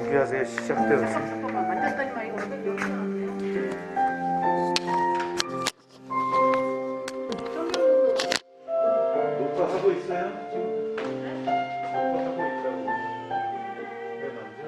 준비하세요. 시작되었습니다. 잠깐만 만졌더니만 이거 녹화하고 있어요? 지금? 녹화하고 있다고. 왜 만져?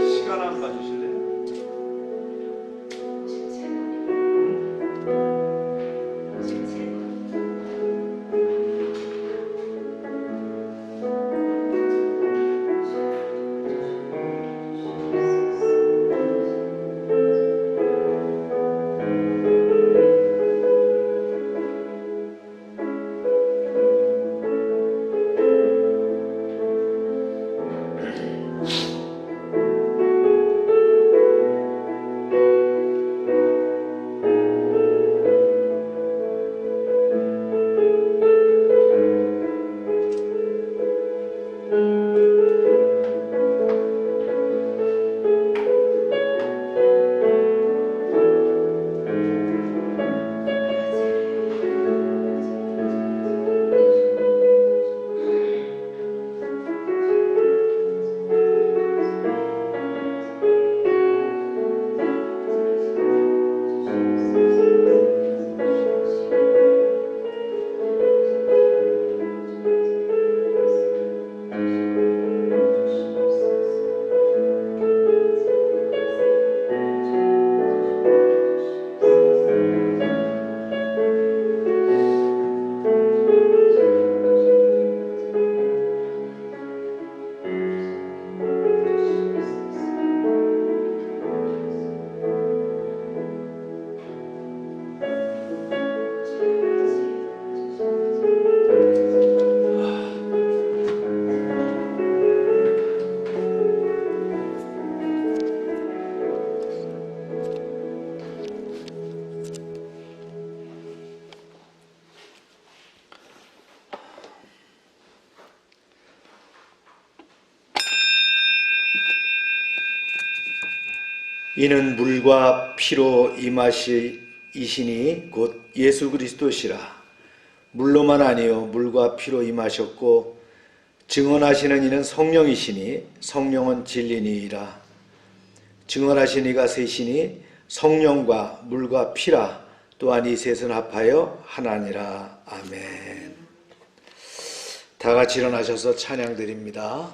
시간 안 봐주실래요? 이는 물과 피로 임하시니 곧 예수 그리스도시라. 물로만 아니요 물과 피로 임하셨고 증언하시는 이는 성령이시니 성령은 진리니이다. 증언하신 이가 셋이니 성령과 물과 피라. 또한 이 셋은 합하여 하나니라. 아멘. 다 같이 일어나셔서 찬양 드립니다.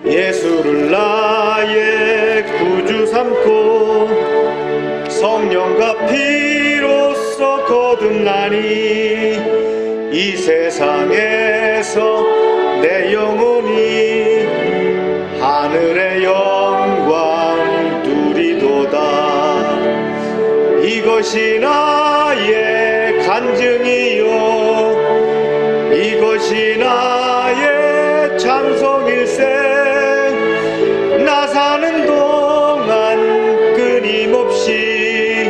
예수를 나의 구주 삼고 성령과 피로써 거듭나니 이 세상에서 내 영혼이 하늘의 영광 누리도다. 이것이 나의 간증이요 이것이 나의 찬송일세. 나 사는 동안 끊임없이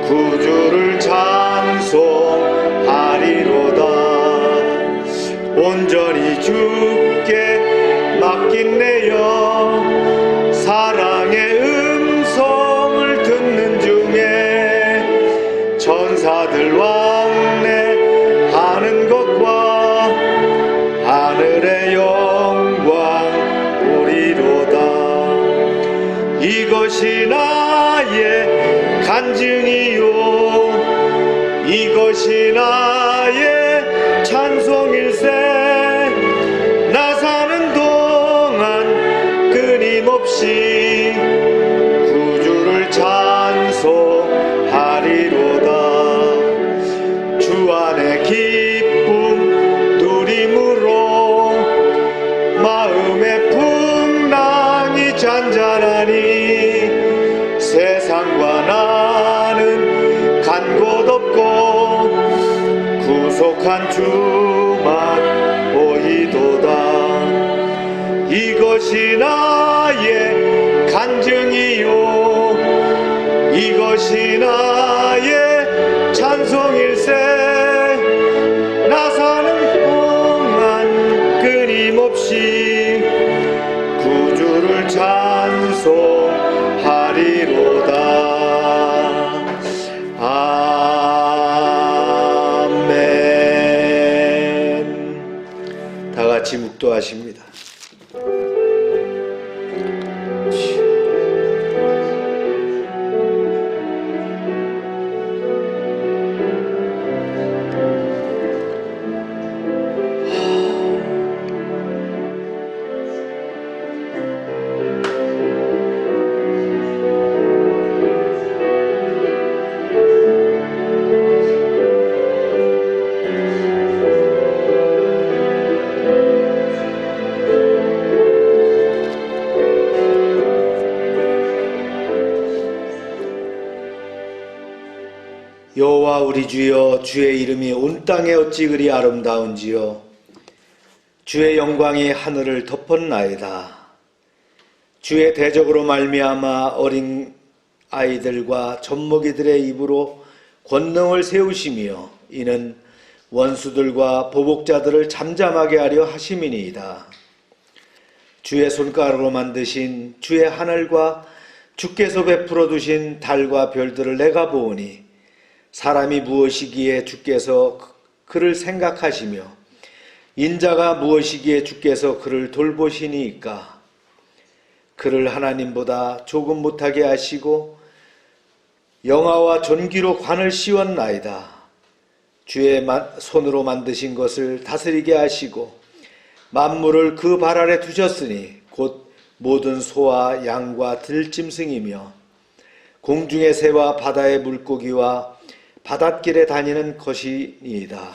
구주를 찬송하리로다. 온전히 주께 맡긴 내여 사랑의 음성을 듣는 중에 천사들 왕래하는 것과 하늘의 영광 보리로다. 이것이 나의 간증이요 이것이 나의 찬송일세. 나 사는 동안 끊임없이 구주를 찬송하리로다. 주 안에 기쁨 누림으로 마음의 풍랑이 잔잔하니 세상과 나는 간 곳 없고 구속한 주만 보이도다. 이것이 나의 간증이요 이것이 나의 찬송일세. 나 사는 동안 끊임없이 구주를 찬송하리로다. 아멘. 다 같이 묵도하십니다. 여호와 우리 주여, 주의 이름이 온 땅에 어찌 그리 아름다운지요. 주의 영광이 하늘을 덮었나이다. 주의 대적으로 말미암아 어린 아이들과 젖먹이들의 입으로 권능을 세우시며 이는 원수들과 보복자들을 잠잠하게 하려 하심이니이다. 주의 손가락으로 만드신 주의 하늘과 주께서 베풀어 두신 달과 별들을 내가 보오니 사람이 무엇이기에 주께서 그를 생각하시며 인자가 무엇이기에 주께서 그를 돌보시니이까. 그를 하나님보다 조금 못하게 하시고 영화와 존귀로 관을 씌웠나이다. 주의 손으로 만드신 것을 다스리게 하시고 만물을 그 발 아래 두셨으니 곧 모든 소와 양과 들짐승이며 공중의 새와 바다의 물고기와 바닷길에 다니는 것이니이다.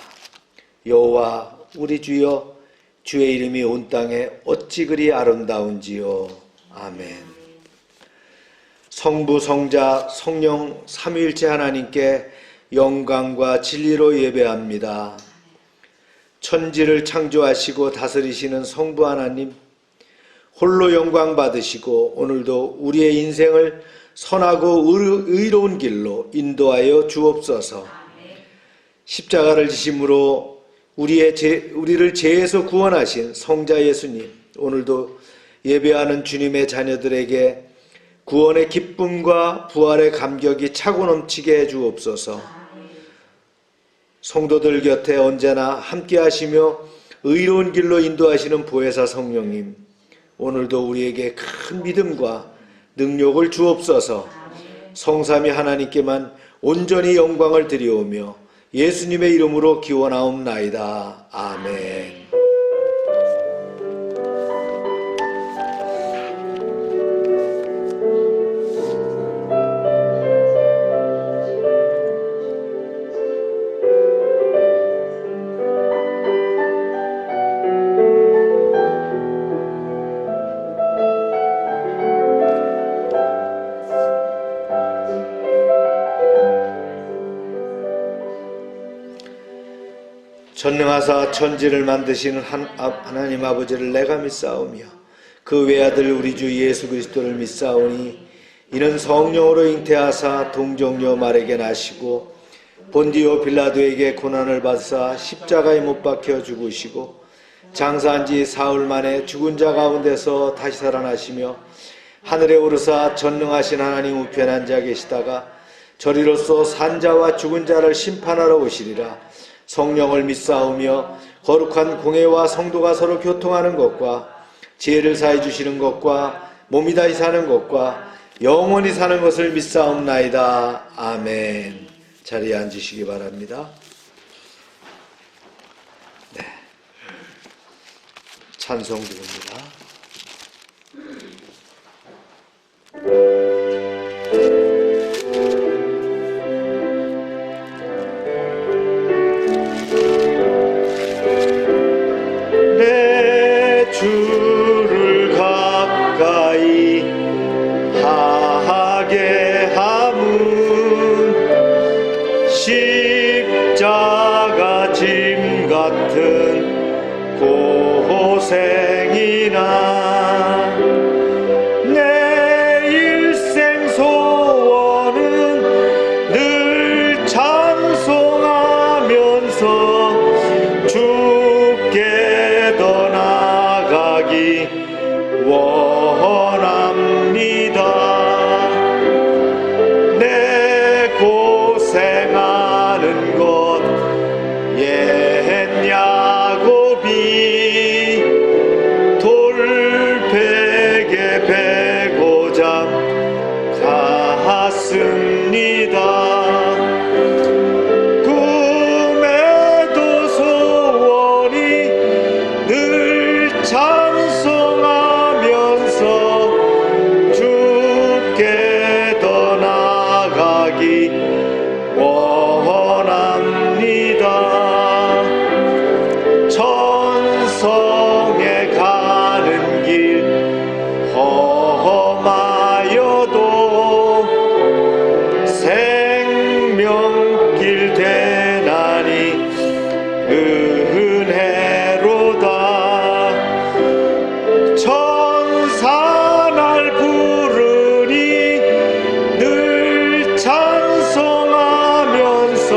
여호와 우리 주여, 주의 이름이 온 땅에 어찌 그리 아름다운지요. 아멘. 성부, 성자, 성령 삼위일체 하나님께 영광과 진리로 예배합니다. 천지를 창조하시고 다스리시는 성부 하나님, 홀로 영광 받으시고 오늘도 우리의 인생을 선하고 의로운 길로 인도하여 주옵소서. 십자가를 지심으로 우리를 죄에서 구원하신 성자 예수님, 오늘도 예배하는 주님의 자녀들에게 구원의 기쁨과 부활의 감격이 차고 넘치게 해 주옵소서. 성도들 곁에 언제나 함께 하시며 의로운 길로 인도하시는 보혜사 성령님, 오늘도 우리에게 큰 믿음과 능력을 주옵소서. 성삼위 하나님께만 온전히 영광을 드리오며 예수님의 이름으로 기원하옵나이다. 아멘. 전능하사 천지를 만드시는 하나님 아버지를 내가 믿사오며 그 외아들 우리 주 예수 그리스도를 믿사오니 이는 성령으로 잉태하사 동정녀 마리아에게 나시고 본디오 빌라도에게 고난을 받으사 십자가에 못 박혀 죽으시고 장사한 지 사흘 만에 죽은 자 가운데서 다시 살아나시며 하늘에 오르사 전능하신 하나님 우편에 앉아 계시다가 저리로서 산자와 죽은 자를 심판하러 오시리라. 성령을 믿사오며 거룩한 공회와 성도가 서로 교통하는 것과 지혜를 사해 주시는 것과 몸이 다시 사는 것과 영원히 사는 것을 믿사옵나이다. 아멘. 자리에 앉으시기 바랍니다. 네. 찬송 드립니다. 내 주를 가까이 하게 함은 십자가 짐 같은 고생이나 내 일생 소원은 늘 찬송하면서 주께 더 나아가기 원합니다. 내 고생하는 것 옛 야곱이 돌베개 베고자 갔습니다. 꿈에도 소원이 늘 찬송하면서 주께 더 나아가기 원합니다. 천성에 가는 길 험하여도 생명길 되나니 은혜로다. 천사 날 부르니 늘 찬송하면서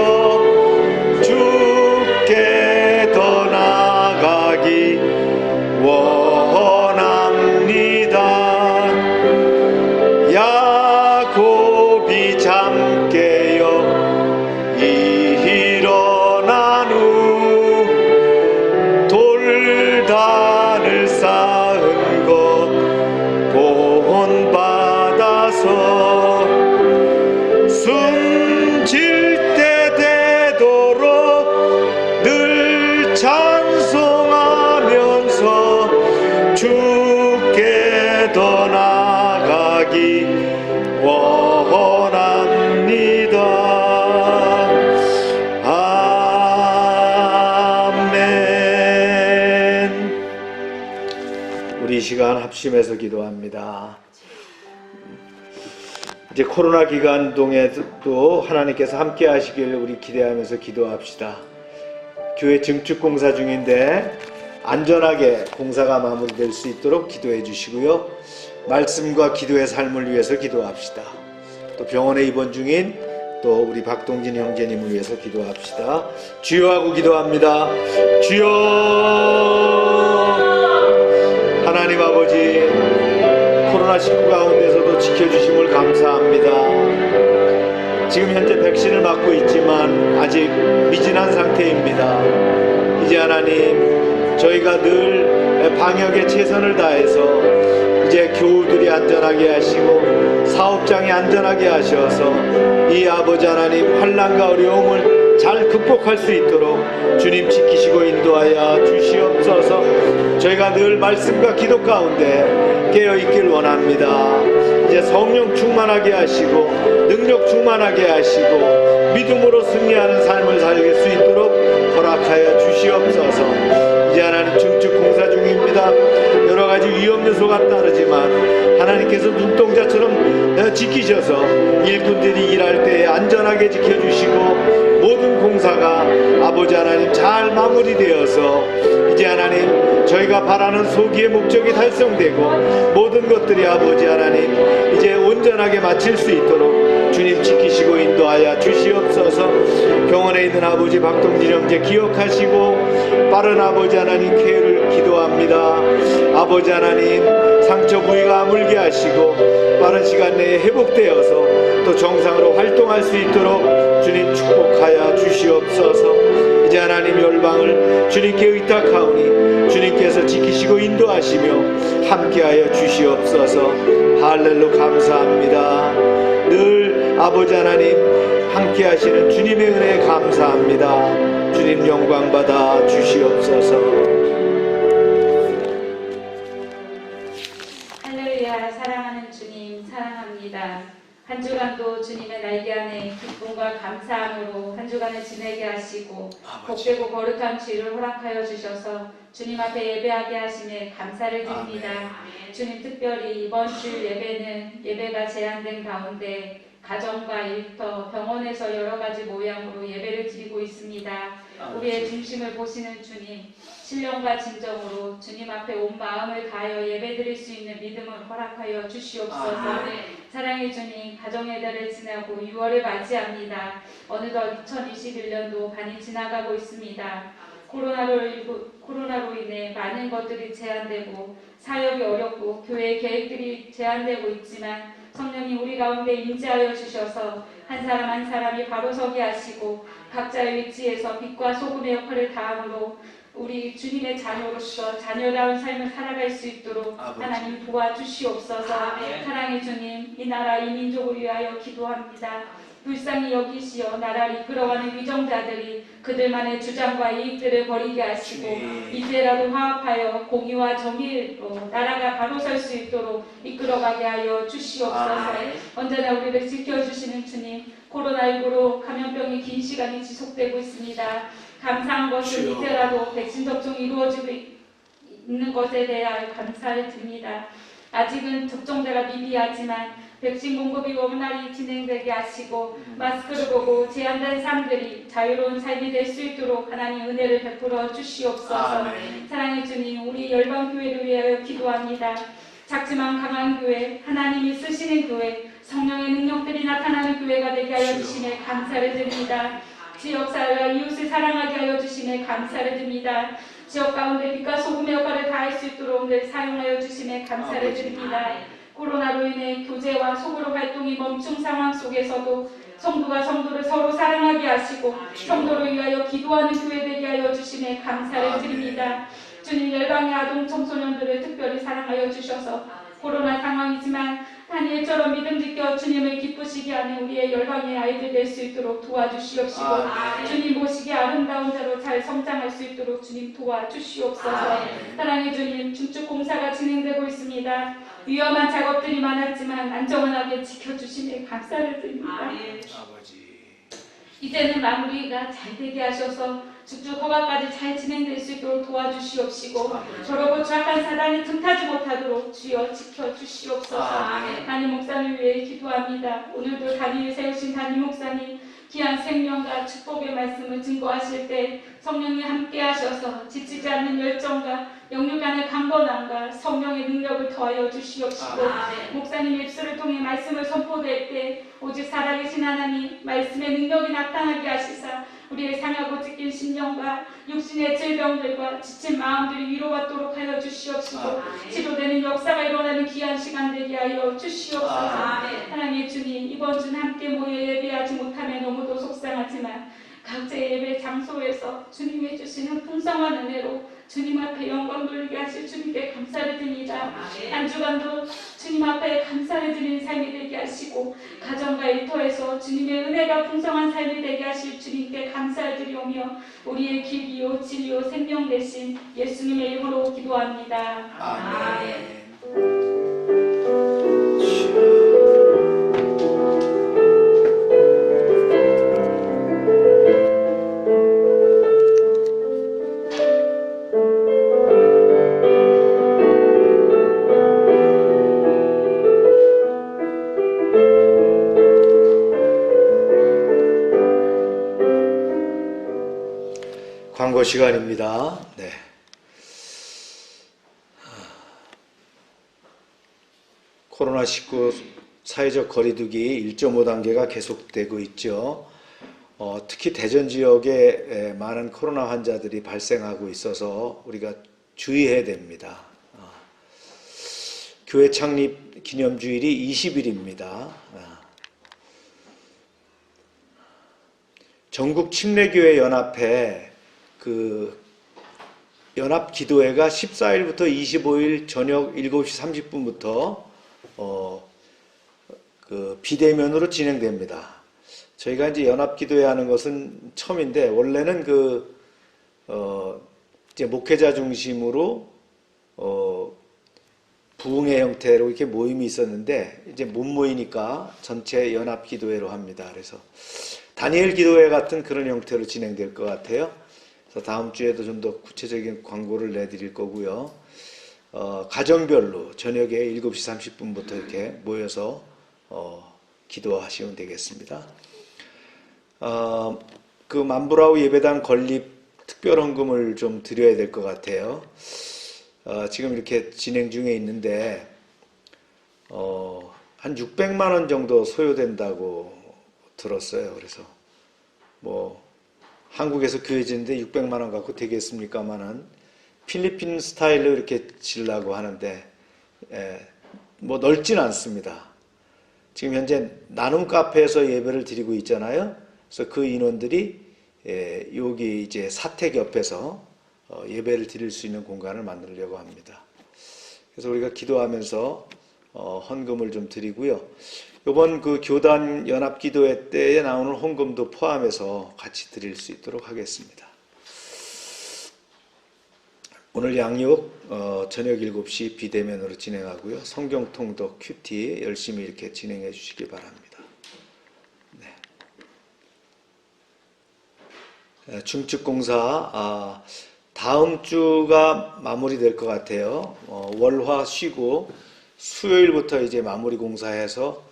주께 더 나아가기 원합니다. 야곱이 잠 깨어 일어난 후 돌단을 쌓은 것 본받아서 숨질 때 되도록 늘 찬송하면서 주께 더 나아가기 원합니다. 아멘. 우리 이 시간 합심해서 기도합니다. 이제 코로나 기간 동에도 하나님께서 함께 하시길 우리 기대하면서 기도합시다. 교회 증축 공사 중인데 안전하게 공사가 마무리될 수 있도록 기도해 주시고요. 말씀과 기도의 삶을 위해서 기도합시다. 또 병원에 입원 중인 또 우리 박동진 형제님을 위해서 기도합시다. 주여 하고 기도합니다. 주여. 하나님 아버지, 코로나19 가운데서도 지켜주심을 감사합니다. 지금 현재 백신을 맞고 있지만 아직 미진한 상태입니다. 이제 하나님, 저희가 늘 방역에 최선을 다해서 이제 교우들이 안전하게 하시고 사업장이 안전하게 하셔서 이 아버지 하나님 환난과 어려움을 잘 극복할 수 있도록 주님 지키시고 인도하여 주시옵소서. 저희가 늘 말씀과 기도 가운데 깨어있길 원합니다. 이제 성령 충만하게 하시고 능력 충만하게 하시고 믿음으로 승리하는 삶을 살게 수 있도록 허락하여 주시옵소서. 이제 하나님 증축 공사 중입니다. 여러 가지 위험 요소가 따르지만 하나님께서 눈동자처럼 지키셔서 일꾼들이 일할 때 안전하게 지켜주시고 모든 공사가 아버지 하나님 잘 마무리 마무리되어서 이제 하나님 저희가 바라는 소기의 목적이 달성되고 모든 것들이 아버지 하나님 이제 온전하게 마칠 수 있도록 주님 지키시고 인도하여 주시옵소서. 병원에 있는 아버지 박동진 형제 기억하시고 빠른 아버지 하나님 쾌유를 기도합니다. 아버지 하나님 상처 부위가 아물게 하시고 빠른 시간 내에 회복되어서 또 정상으로 활동할 수 있도록 주님 축복하여 주시옵소서. 이제 하나님 열방을 주님께 의탁하오니 주님께서 지키시고 인도하시며 함께하여 주시옵소서. 할렐루 감사합니다. 늘 아버지 하나님 함께하시는 주님의 은혜에 감사합니다. 주님 영광 받아 주시옵소서. 할렐루야. 사랑하는 주님 사랑합니다. 한 주간도 주님의 날개 안에 기쁨과 감사함으로 한 주간을 지내게 하시고 복되고 거룩한 주일을 허락하여 주셔서 주님 앞에 예배하게 하심에 감사를 드립니다. 아멘. 주님 특별히 이번 주 예배는 예배가 제한된 가운데 가정과 일터, 병원에서 여러 가지 모양으로 예배를 드리고 있습니다. 우리의 중심을 보시는 주님, 신령과 진정으로 주님 앞에 온 마음을 다하여 예배드릴 수 있는 믿음을 허락하여 주시옵소서. 사랑의 주님, 가정의 달을 지나고 6월을 맞이합니다. 어느덧 2021년도 반이 지나가고 있습니다. 코로나로 인해 많은 것들이 제한되고 사역이 어렵고 교회의 계획들이 제한되고 있지만 성령님 우리 가운데 임재하여 주셔서 한 사람 한 사람이 바로 서게 하시고 각자의 위치에서 빛과 소금의 역할을 다함으로 우리 주님의 자녀로서 자녀다운 삶을 살아갈 수 있도록 하나님 도와주시옵소서. 사랑의 주님, 이 나라 이 민족을 위하여 기도합니다. 불쌍히 여기시어 나라를 이끌어가는 위정자들이 그들만의 주장과 이익들을 버리게 하시고 이제라도 화합하여 공의와 정의로 나라가 바로 설 수 있도록 이끌어가게 하여 주시옵소서. 언제나 우리를 지켜주시는 주님, 코로나19로 감염병이 긴 시간이 지속되고 있습니다. 감사한 것은 이제라도 백신 접종이 이루어지고 있는 것에 대하여 감사를 드립니다. 아직은 접종자가 미비하지만 백신 공급이 원활히 진행되게 하시고 마스크를 보고 제한된 삶들이 자유로운 삶이 될 수 있도록 하나님 은혜를 베풀어 주시옵소서. 사랑의 주님, 우리 열방교회를 위하여 기도합니다. 작지만 강한 교회, 하나님이 쓰시는 교회, 성령의 능력들이 나타나는 교회가 되게 하여 주심에 감사를 드립니다. 지역사회와 이웃을 사랑하게 하여 주심에 감사를 드립니다. 지역 가운데 빛과 소금의 역할을 다할 수 있도록 늘 사용하여 주심에 감사를 드립니다. 코로나로 인해 교제와 소그룹 활동이 멈춘 상황 속에서도 성도가 성도를 서로 사랑하게 하시고 성도를 위하여 기도하는 교회 되게 하여 주심에 감사를 드립니다. 주님, 열방의 아동 청소년들을 특별히 사랑하여 주셔서 코로나 상황이지만 다니엘처럼 믿음 지켜 주님을 기쁘시게 하는 우리의 열방의 아이들 될 수 있도록 도와주시옵시고 주님 모시기 아름다운 자로 잘 성장할 수 있도록 주님 도와주시옵소서. 사랑의 주님, 중축 공사가 진행되고 있습니다. 위험한 작업들이 많았지만 안전하게 지켜주심에 감사를 드립니다. 이제는 마무리가 잘 되게 하셔서 쭉쭉 허가까지 잘 진행될 수 있도록 도와주시옵시고 저러고 악한 사단이 틈타지 못하도록 주여 지켜주시옵소서. 담임 목사님을 위해 기도합니다. 오늘도 단위를 세우신 담임 목사님 귀한 생명과 축복의 말씀을 증거하실 때 성령이 함께 하셔서 지치지 않는 열정과 영육간의 강건함과 성령의 능력을 더하여 주시옵시고 목사님 입술을 통해 말씀을 선포될 때 오직 살아계신 하나님 말씀의 능력이 나타나게 하시사 우리의 상하고 찢긴 심령과 육신의 질병들과 지친 마음들이 위로받도록 하여 주시옵시고 치료되는 역사가 일어나는 귀한 시간 되게 하여 주시옵소서. 하나님의 주님, 이번 주는 함께 모여 예배하지 못하며 너무도 속상하지만 각자의 예배 장소에서 주님이 주시는 풍성한 은혜로 주님 앞에 영광 돌리게 하실 주님께 감사를 드립니다. 한 주간도 주님 앞에 감사를 드리는 삶이 되게 하시고 가정과 일터에서 주님의 은혜가 풍성한 삶이 되게 하실 주님께 감사를 드리오며 우리의 길이요 진리요 생명 되신 예수님의 이름으로 기도합니다. 아멘. 광고 시간입니다. 네. 코로나19 사회적 거리두기 1.5단계가 계속되고 있죠. 특히 대전 지역에 많은 코로나 환자들이 발생하고 있어서 우리가 주의해야 됩니다. 교회 창립 기념주일이 20일입니다. 전국 침례교회 연합회 그 연합 기도회가 14일부터 25일 저녁 7시 30분부터 그 비대면으로 진행됩니다. 저희가 이제 연합 기도회 하는 것은 처음인데 원래는 이제 목회자 중심으로 부흥회 형태로 이렇게 모임이 있었는데 이제 못 모이니까 전체 연합 기도회로 합니다. 그래서 다니엘 기도회 같은 그런 형태로 진행될 것 같아요. 그래서 다음 주에도 좀 더 구체적인 광고를 내드릴 거고요. 가정별로 저녁에 7시 30분부터 이렇게 모여서 기도하시면 되겠습니다. 그 만부라우 예배당 건립 특별헌금을 좀 드려야 될 것 같아요. 지금 이렇게 진행 중에 있는데 한 600만 원 정도 소요된다고 들었어요. 그래서 뭐 한국에서 교회 짓는데 600만 원 갖고 되겠습니까마는 필리핀 스타일로 이렇게 지려고 하는데 뭐 넓진 않습니다. 지금 현재 나눔 카페에서 예배를 드리고 있잖아요. 그래서 그 인원들이 여기 이제 사택 옆에서 예배를 드릴 수 있는 공간을 만들려고 합니다. 그래서 우리가 기도하면서 헌금을 좀 드리고요. 이번 그 교단 연합 기도회 때에 나오는 헌금도 포함해서 같이 드릴 수 있도록 하겠습니다. 오늘 양육 저녁 7시 비대면으로 진행하고요. 성경 통독 큐티 열심히 이렇게 진행해 주시기 바랍니다. 네. 중축공사 다음 주가 마무리될 것 같아요. 월화 쉬고 수요일부터 이제 마무리 공사해서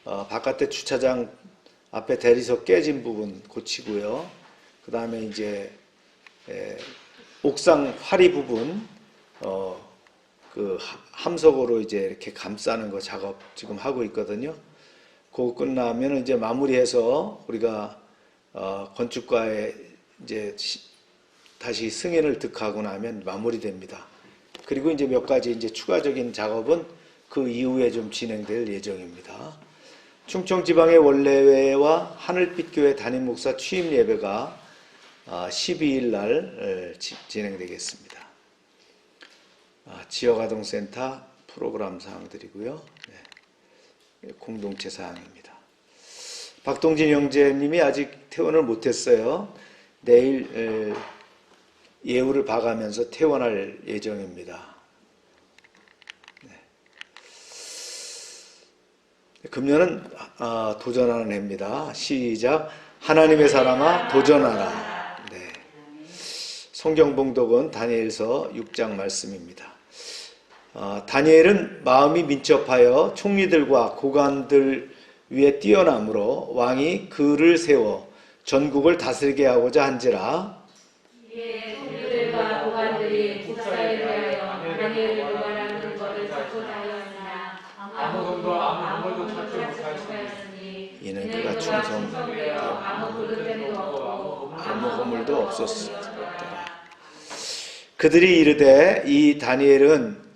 바깥에 주차장 앞에 대리석 깨진 부분 고치고요. 그 다음에 이제 옥상 화리 부분 그 함석으로 이제 이렇게 감싸는 거 작업 지금 하고 있거든요. 그거 끝나면 이제 마무리해서 우리가 건축가에 이제 다시 승인을 득하고 나면 마무리됩니다. 그리고 이제 몇 가지 이제 추가적인 작업은 그 이후에 좀 진행될 예정입니다. 충청지방의 원래회와 하늘빛교회 담임 목사 취임 예배가 12일 날 진행되겠습니다. 지역아동센터 프로그램 사항들이고요. 네. 공동체 사항입니다. 박동진 형제님이 아직 퇴원을 못했어요. 내일 예우를 봐가면서 퇴원할 예정입니다. 네. 금년은 도전하는 해입니다. 시작. 하나님의 사람아 도전하라. 네. 성경 봉독은 다니엘서 6장 말씀입니다. 다니엘은 마음이 민첩하여 총리들과 고관들 위에 뛰어남으로 왕이 그를 세워 전국을 다스리게 하고자 한지라. 이에 총리들과 고관들이 국사에 대하여 다니엘을 유발하는 것을 찾고자 하였으나 아무도 찾지 못하였으니 이는 그가 충성되어 아무 부르짖음도 없고 아무 허물도 없었더라. 그들이 이르되 이 다니엘은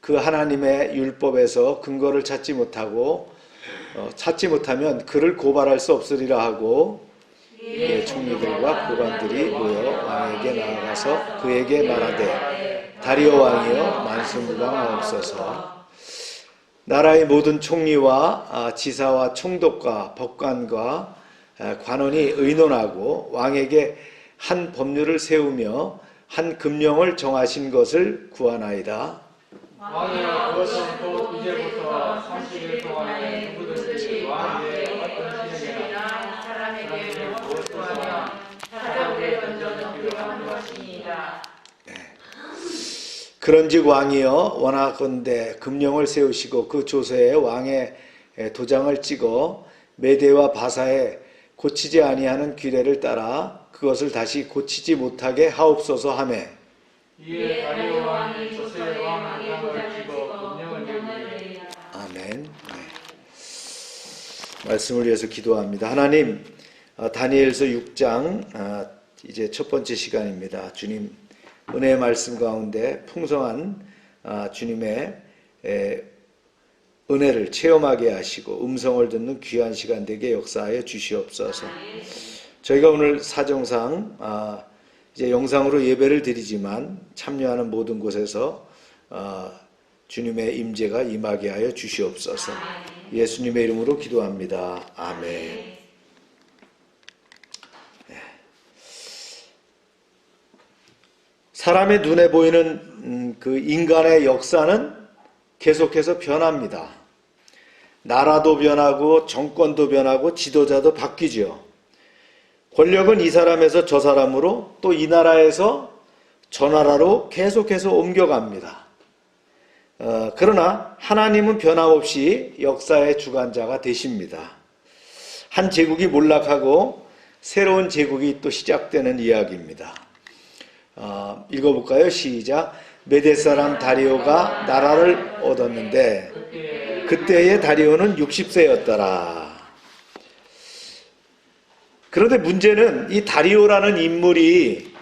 그 하나님의 율법에서 근거를 찾지 못하면 그를 고발할 수 없으리라 하고 총리들과 고관들이 모여 왕에게 나아가서 그에게 말하되 다리오 왕이여 만수무강하옵소서. 나라의 모든 총리와 지사와 총독과 법관과 관원이 의논하고 왕에게 한 법률을 세우며 한 금령을 정하신 것을 구하나이다. 왕이여 그것은 또 이제부터 30일 동안에 누구든지 왕에게 어떤 신이나 사람에게 무엇을 구하면 사자굴에 던져는 불가한 것이니이다. 그런즉 왕이여 원하건대 금령을 세우시고 그 조서에 왕의 도장을 찍어 메대와 바사에 고치지 아니하는 규례를 따라 그것을 다시 고치지 못하게 하옵소서 하매 이에 다리오 왕이 조세 왕의 도장을 찍어 금령을 내리라. 아멘. 네. 말씀을 위해서 기도합니다. 하나님, 다니엘서 6장 이제 첫 번째 시간입니다. 주님 은혜의 말씀 가운데 풍성한 주님의 은혜를 체험하게 하시고 음성을 듣는 귀한 시간 되게 역사하여 주시옵소서. 저희가 오늘 사정상 이제 영상으로 예배를 드리지만 참여하는 모든 곳에서 주님의 임재가 임하게 하여 주시옵소서. 예수님의 이름으로 기도합니다. 아멘. 사람의 눈에 보이는 그 인간의 역사는 계속해서 변합니다. 나라도 변하고 정권도 변하고 지도자도 바뀌죠. 권력은 이 사람에서 저 사람으로 또 이 나라에서 저 나라로 계속해서 옮겨갑니다. 그러나 하나님은 변함없이 역사의 주관자가 되십니다. 한 제국이 몰락하고 새로운 제국이 또 시작되는 이야기입니다. 읽어볼까요? 시작. 메대 사람 다리오가 나라를 얻었는데 그때의 다리오는 60세였더라. 그런데 문제는 이 다리오라는 인물이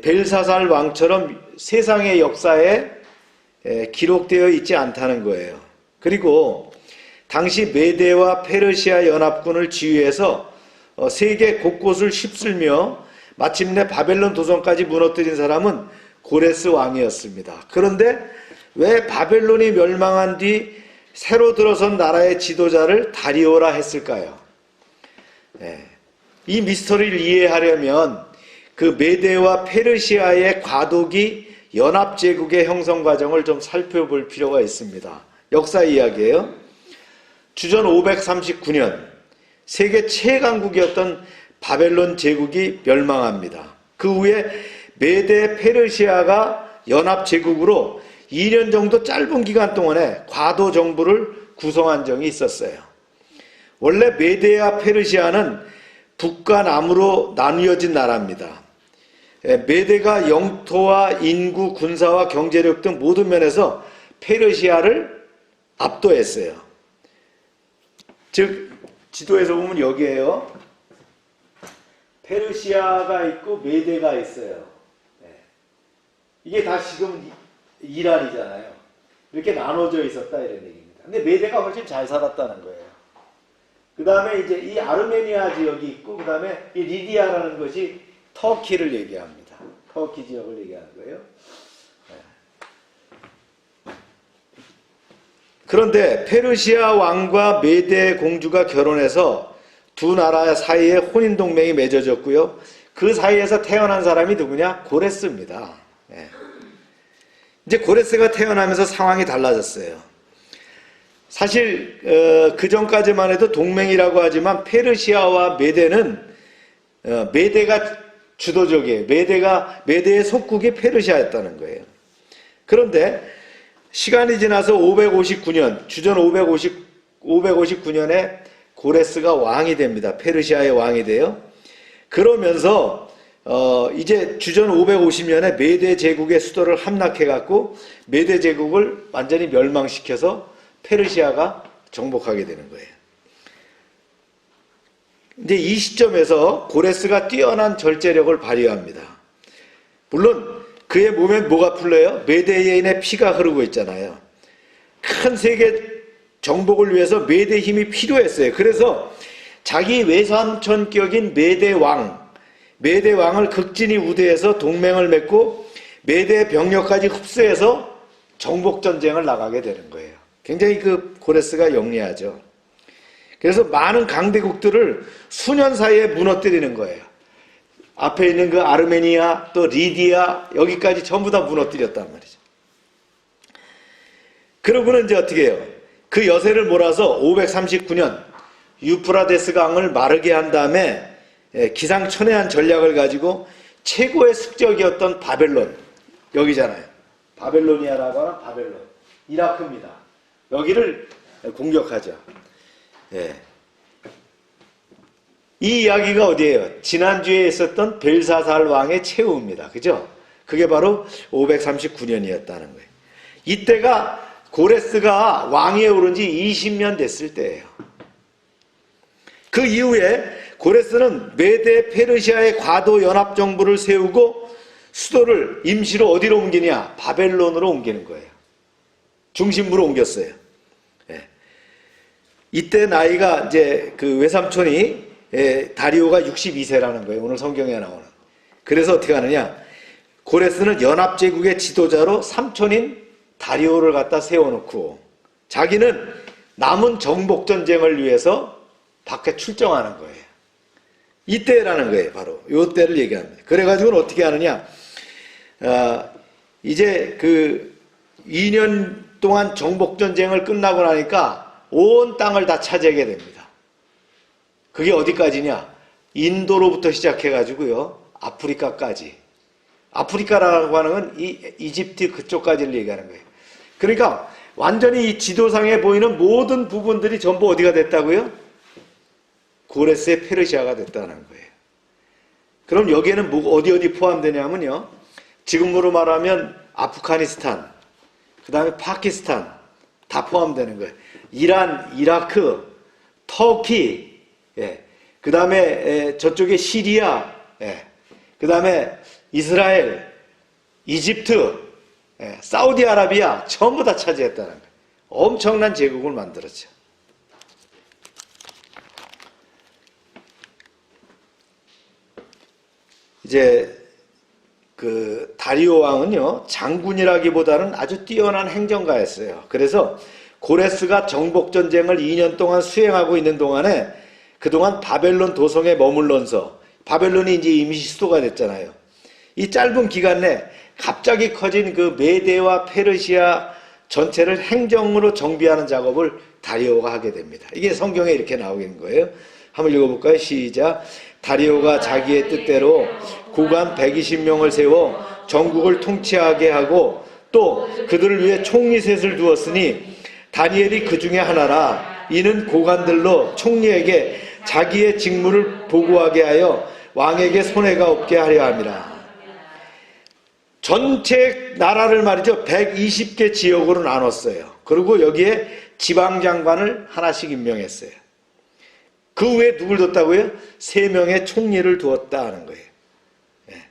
벨사살 왕처럼 세상의 역사에 기록되어 있지 않다는 거예요. 그리고 당시 메대와 페르시아 연합군을 지휘해서 세계 곳곳을 휩쓸며 마침내 바벨론 도성까지 무너뜨린 사람은 고레스 왕이었습니다. 그런데 왜 바벨론이 멸망한 뒤 새로 들어선 나라의 지도자를 다리오라 했을까요? 이 미스터리를 이해하려면 그 메대와 페르시아의 과도기 연합제국의 형성 과정을 좀 살펴볼 필요가 있습니다. 역사 이야기예요. 주전 539년 세계 최강국이었던 바벨론 제국이 멸망합니다. 그 후에 메대 페르시아가 연합제국으로 2년 정도 짧은 기간 동안에 과도 정부를 구성한 적이 있었어요. 원래 메대와 페르시아는 북과 남으로 나뉘어진 나라입니다. 메대가 영토와 인구, 군사와 경제력 등 모든 면에서 페르시아를 압도했어요. 즉 지도에서 보면 여기에요. 페르시아가 있고 메대가 있어요. 이게 다 지금 이란이잖아요. 이렇게 나눠져 있었다 이런 얘기입니다. 근데 메대가 훨씬 잘 살았다는 거예요. 그 다음에 이제 이 아르메니아 지역이 있고 그 다음에 이 리디아라는 것이 터키를 얘기합니다. 터키 지역을 얘기하는 거예요. 그런데 페르시아 왕과 메대 공주가 결혼해서 두 나라 사이에 혼인동맹이 맺어졌고요. 그 사이에서 태어난 사람이 누구냐? 고레스입니다. 이제 고레스가 태어나면서 상황이 달라졌어요. 사실 그 전까지만 해도 동맹이라고 하지만 페르시아와 메대는 메대가 주도적이에요. 메대의 속국이 페르시아였다는 거예요. 그런데 시간이 지나서 559년 주전 559년에 고레스가 왕이 됩니다. 페르시아의 왕이 돼요. 그러면서 이제 주전 550년에 메대 제국의 수도를 함락해갖고 메대 제국을 완전히 멸망시켜서 페르시아가 정복하게 되는 거예요. 근데 이 시점에서 고레스가 뛰어난 절제력을 발휘합니다. 물론 그의 몸에 뭐가 풀려요? 메대인의 피가 흐르고 있잖아요. 큰 세계 정복을 위해서 메대 힘이 필요했어요. 그래서 자기 외삼촌격인 메대 왕을 극진히 우대해서 동맹을 맺고 메대 병력까지 흡수해서 정복전쟁을 나가게 되는 거예요. 굉장히 그 고레스가 영리하죠. 그래서 많은 강대국들을 수년 사이에 무너뜨리는 거예요. 앞에 있는 그 아르메니아, 또 리디아, 여기까지 전부 다 무너뜨렸단 말이죠. 그러고는 이제 어떻게 해요? 그 여세를 몰아서 539년 유프라데스 강을 마르게 한 다음에 기상천외한 전략을 가지고 최고의 습적이었던 바벨론, 여기잖아요. 바벨로니아라고 하는 바벨론, 이라크입니다. 여기를 공격하죠. 이 이야기가 어디예요? 지난주에 있었던 벨사살 왕의 최후입니다. 그죠? 그게 바로 539년이었다는 거예요. 이때가 고레스가 왕위에 오른 지 20년 됐을 때예요. 그 이후에 고레스는 메데 페르시아의 과도 연합 정부를 세우고 수도를 임시로 어디로 옮기냐? 바벨론으로 옮기는 거예요. 중심부로 옮겼어요. 예. 이때 나이가 이제 그 외삼촌이 다리오가 62세라는 거예요. 오늘 성경에 나오는. 그래서 어떻게 하느냐? 고레스는 연합제국의 지도자로 삼촌인 다리오를 갖다 세워놓고 자기는 남은 정복전쟁을 위해서 밖에 출정하는 거예요. 이때라는 거예요. 바로 이때를 얘기합니다. 그래가지고는 어떻게 하느냐? 이제 그 2년 동안 정복전쟁을 끝나고 나니까 온 땅을 다 차지하게 됩니다. 그게 어디까지냐? 인도로부터 시작해가지고요. 아프리카까지. 아프리카라고 하는 건 이집트 그쪽까지를 얘기하는 거예요. 그러니까 완전히 이 지도상에 보이는 모든 부분들이 전부 어디가 됐다고요? 고레스의 페르시아가 됐다는 거예요. 그럼 여기에는 어디 포함되냐면요. 지금으로 말하면 아프가니스탄, 그 다음에 파키스탄 다 포함되는 거예요. 이란, 이라크, 터키, 예. 그 다음에 저쪽에 시리아, 예. 그 다음에 이스라엘, 이집트, 예. 사우디아라비아 전부 다 차지했다는 거예요. 엄청난 제국을 만들었죠. 이제 그 다리오 왕은요, 장군이라기보다는 아주 뛰어난 행정가였어요. 그래서 고레스가 정복전쟁을 2년 동안 수행하고 있는 동안에 그동안 바벨론 도성에 머물러서 바벨론이 이제 임시 수도가 됐잖아요. 이 짧은 기간 내 갑자기 커진 그 메데와 페르시아 전체를 행정으로 정비하는 작업을 다리오가 하게 됩니다. 이게 성경에 이렇게 나오는 거예요. 한번 읽어볼까요? 시작. 다리오가 자기의 뜻대로 구관 120명을 세워 전국을 통치하게 하고 또 그들을 위해 총리 셋을 두었으니 다니엘이 그 중에 하나라. 이는 고관들로 총리에게 자기의 직무를 보고하게 하여 왕에게 손해가 없게 하려 함이라. 전체 나라를 말이죠. 120개 지역으로 나눴어요. 그리고 여기에 지방장관을 하나씩 임명했어요. 그 후에 누굴 뒀다고요? 3명의 총리를 두었다 하는 거예요. 예.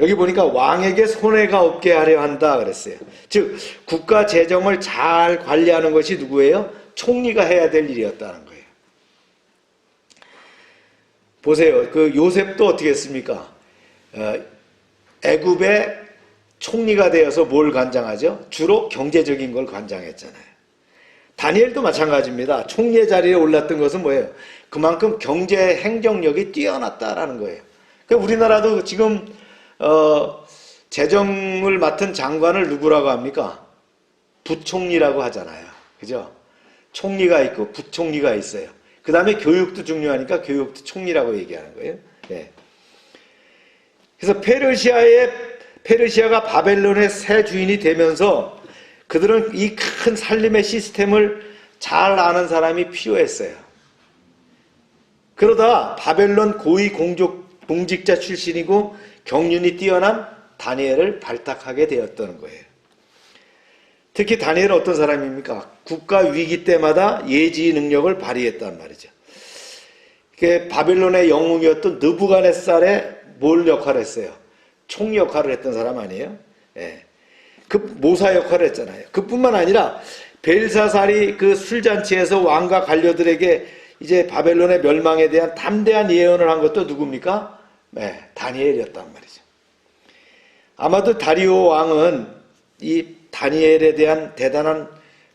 여기 보니까 왕에게 손해가 없게 하려 한다 그랬어요. 즉 국가 재정을 잘 관리하는 것이 누구예요? 총리가 해야 될 일이었다는 거예요. 보세요. 그 요셉도 어떻게 했습니까? 애굽의 총리가 되어서 뭘 관장하죠? 주로 경제적인 걸 관장했잖아요. 다니엘도 마찬가지입니다. 총리의 자리에 올랐던 것은 뭐예요? 그만큼 경제 행정력이 뛰어났다라는 거예요. 그러니까 우리나라도 지금 재정을 맡은 장관을 누구라고 합니까? 부총리라고 하잖아요. 그죠? 총리가 있고 부총리가 있어요. 그 다음에 교육도 중요하니까 교육도 총리라고 얘기하는 거예요. 네. 그래서 페르시아가 바벨론의 새 주인이 되면서 그들은 이 큰 살림의 시스템을 잘 아는 사람이 필요했어요. 그러다 바벨론 고위 공직자 출신이고 경륜이 뛰어난 다니엘을 발탁하게 되었다는 거예요. 특히 다니엘은 어떤 사람입니까? 국가 위기 때마다 예지 능력을 발휘했단 말이죠. 바벨론의 영웅이었던 느부갓네살의 뭘 역할을 했어요? 총리 역할을 했던 사람 아니에요? 예. 그 모사 역할을 했잖아요. 그뿐만 아니라 벨사살이 그 술잔치에서 왕과 관료들에게 이제 바벨론의 멸망에 대한 담대한 예언을 한 것도 누굽니까? 네, 다니엘이었단 말이죠. 아마도 다리오 왕은 이 다니엘에 대한 대단한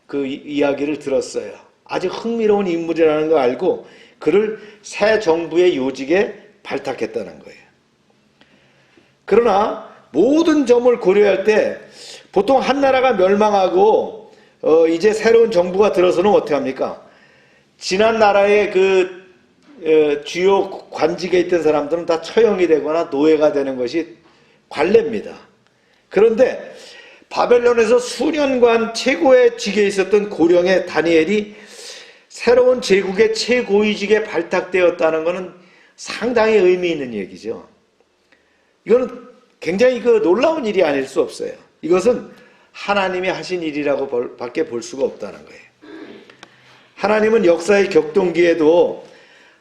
그 이야기를 들었어요. 아주 흥미로운 인물이라는 걸 알고 그를 새 정부의 요직에 발탁했다는 거예요. 그러나 모든 점을 고려할 때 보통 한 나라가 멸망하고 이제 새로운 정부가 들어서는 어떻게 합니까? 지난 나라의 그 주요 관직에 있던 사람들은 다 처형이 되거나 노예가 되는 것이 관례입니다. 그런데 바벨론에서 수년간 최고의 직에 있었던 고령의 다니엘이 새로운 제국의 최고위직에 발탁되었다는 것은 상당히 의미 있는 얘기죠. 이거는 굉장히 놀라운 일이 아닐 수 없어요. 이것은 하나님이 하신 일이라고 밖에 볼 수가 없다는 거예요. 하나님은 역사의 격동기에도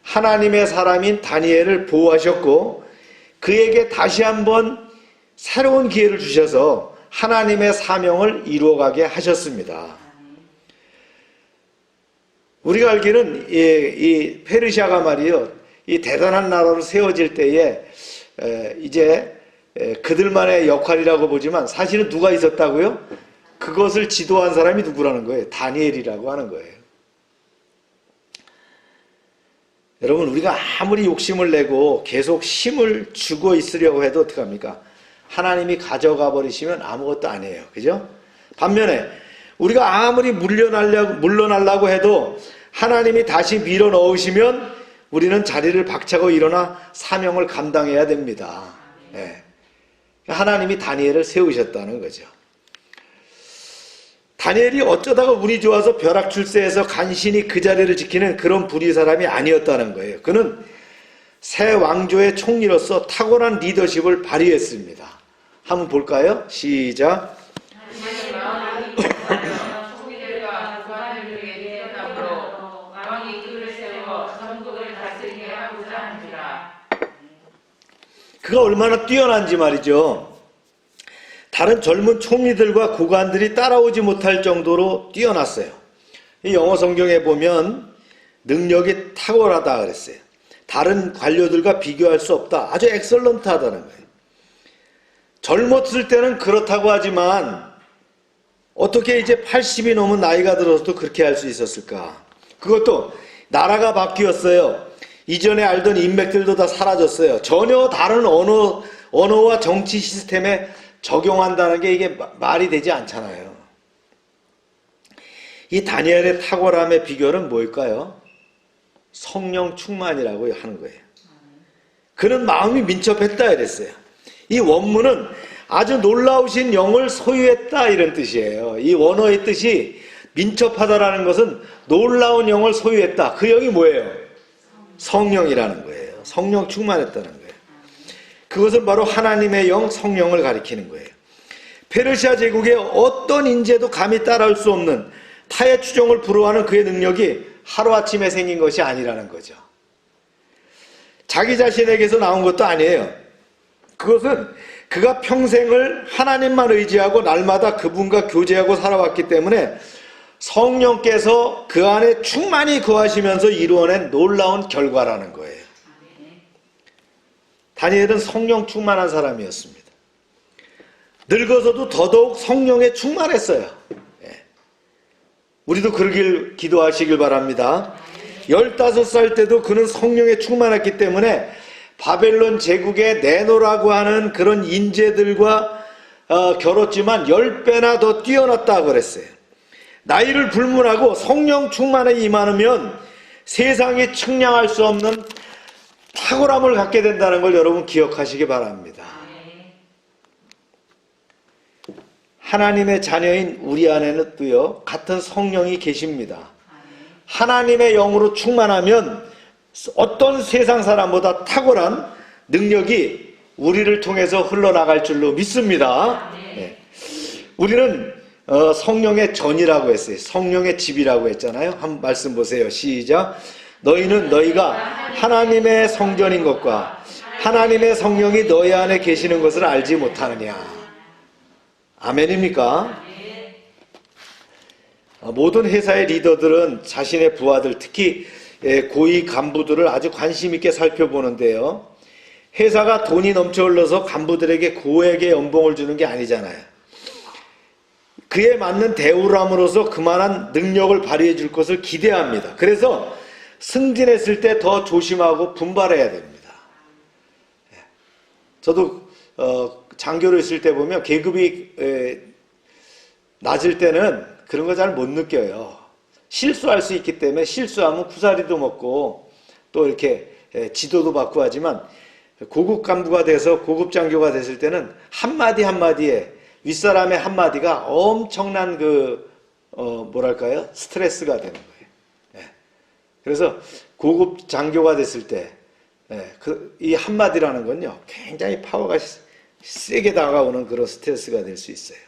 하나님의 사람인 다니엘을 보호하셨고 그에게 다시 한번 새로운 기회를 주셔서 하나님의 사명을 이루어가게 하셨습니다. 우리가 알기는 이 페르시아가 말이요, 이 대단한 나라로 세워질 때에 이제 그들만의 역할이라고 보지만 사실은 누가 있었다고요? 그것을 지도한 사람이 누구라는 거예요? 다니엘이라고 하는 거예요. 여러분, 우리가 아무리 욕심을 내고 계속 힘을 주고 있으려고 해도 어떡합니까? 하나님이 가져가 버리시면 아무것도 아니에요. 그죠? 반면에 우리가 아무리 물러나려고 해도 하나님이 다시 밀어 넣으시면 우리는 자리를 박차고 일어나 사명을 감당해야 됩니다. 네. 하나님이 다니엘을 세우셨다는 거죠. 다니엘이 어쩌다가 운이 좋아서 벼락출세해서 간신히 그 자리를 지키는 그런 불의 사람이 아니었다는 거예요. 그는 새 왕조의 총리로서 탁월한 리더십을 발휘했습니다. 한번 볼까요? 시작. 총리들과 국왕들에게 대답으로 왕이 그를 세워 전국을 다스리게 하고자 하니라. 그가 얼마나 뛰어난지 말이죠. 다른 젊은 총리들과 고관들이 따라오지 못할 정도로 뛰어났어요. 이 영어 성경에 보면 능력이 탁월하다 그랬어요. 다른 관료들과 비교할 수 없다. 아주 엑설런트하다는 거예요. 젊었을 때는 그렇다고 하지만 어떻게 이제 80이 넘은 나이가 들어서도 그렇게 할 수 있었을까? 그것도 나라가 바뀌었어요. 이전에 알던 인맥들도 다 사라졌어요. 전혀 다른 언어와 정치 시스템에 적용한다는 게 이게 말이 되지 않잖아요. 이 다니엘의 탁월함의 비결은 뭘까요? 성령 충만이라고 하는 거예요. 그는 마음이 민첩했다 이랬어요. 이 원문은 아주 놀라우신 영을 소유했다 이런 뜻이에요. 이 원어의 뜻이 민첩하다라는 것은 놀라운 영을 소유했다. 그 영이 뭐예요? 성령이라는 거예요. 성령 충만했다는 거예요. 그것은 바로 하나님의 영, 성령을 가리키는 거예요. 페르시아 제국의 어떤 인재도 감히 따라올 수 없는 타의 추종을 불허하는 그의 능력이 하루아침에 생긴 것이 아니라는 거죠. 자기 자신에게서 나온 것도 아니에요. 그것은 그가 평생을 하나님만 의지하고 날마다 그분과 교제하고 살아왔기 때문에 성령께서 그 안에 충만히 거하시면서 이루어낸 놀라운 결과라는 거예요. 다니엘은 성령 충만한 사람이었습니다. 늙어서도 더더욱 성령에 충만했어요. 우리도 그러길 기도하시길 바랍니다. 15살 때도 그는 성령에 충만했기 때문에 바벨론 제국에 내놓으라고 하는 그런 인재들과 겨뤘지만 10배나 더 뛰어났다고 그랬어요. 나이를 불문하고 성령 충만에 임하면 세상이 측량할 수 없는 탁월함을 갖게 된다는 걸 여러분 기억하시기 바랍니다. 하나님의 자녀인 우리 안에는 또요 같은 성령이 계십니다. 하나님의 영으로 충만하면 어떤 세상 사람보다 탁월한 능력이 우리를 통해서 흘러나갈 줄로 믿습니다. 네. 우리는 성령의 전이라고 했어요. 성령의 집이라고 했잖아요. 한 말씀 보세요. 시작. 너희는 너희가 하나님의 성전인 것과 하나님의 성령이 너희 안에 계시는 것을 알지 못하느냐. 아멘입니까? 모든 회사의 리더들은 자신의 부하들, 특히 고위 간부들을 아주 관심 있게 살펴보는데요. 회사가 돈이 넘쳐 흘러서 간부들에게 고액의 연봉을 주는 게 아니잖아요. 그에 맞는 대우를 함으로써 그만한 능력을 발휘해 줄 것을 기대합니다. 그래서 승진했을 때 더 조심하고 분발해야 됩니다. 저도 장교로 있을 때 보면 계급이 낮을 때는 그런 거 잘 못 느껴요. 실수할 수 있기 때문에 실수하면 구사리도 먹고 또 이렇게 지도도 받고 하지만 고급 간부가 돼서 고급 장교가 됐을 때는 한마디 한마디에 윗사람의 한마디가 엄청난 뭐랄까요? 스트레스가 되는 거예요. 그래서 고급 장교가 됐을 때 이 한마디라는 건요, 굉장히 파워가 세게 다가오는 그런 스트레스가 될 수 있어요.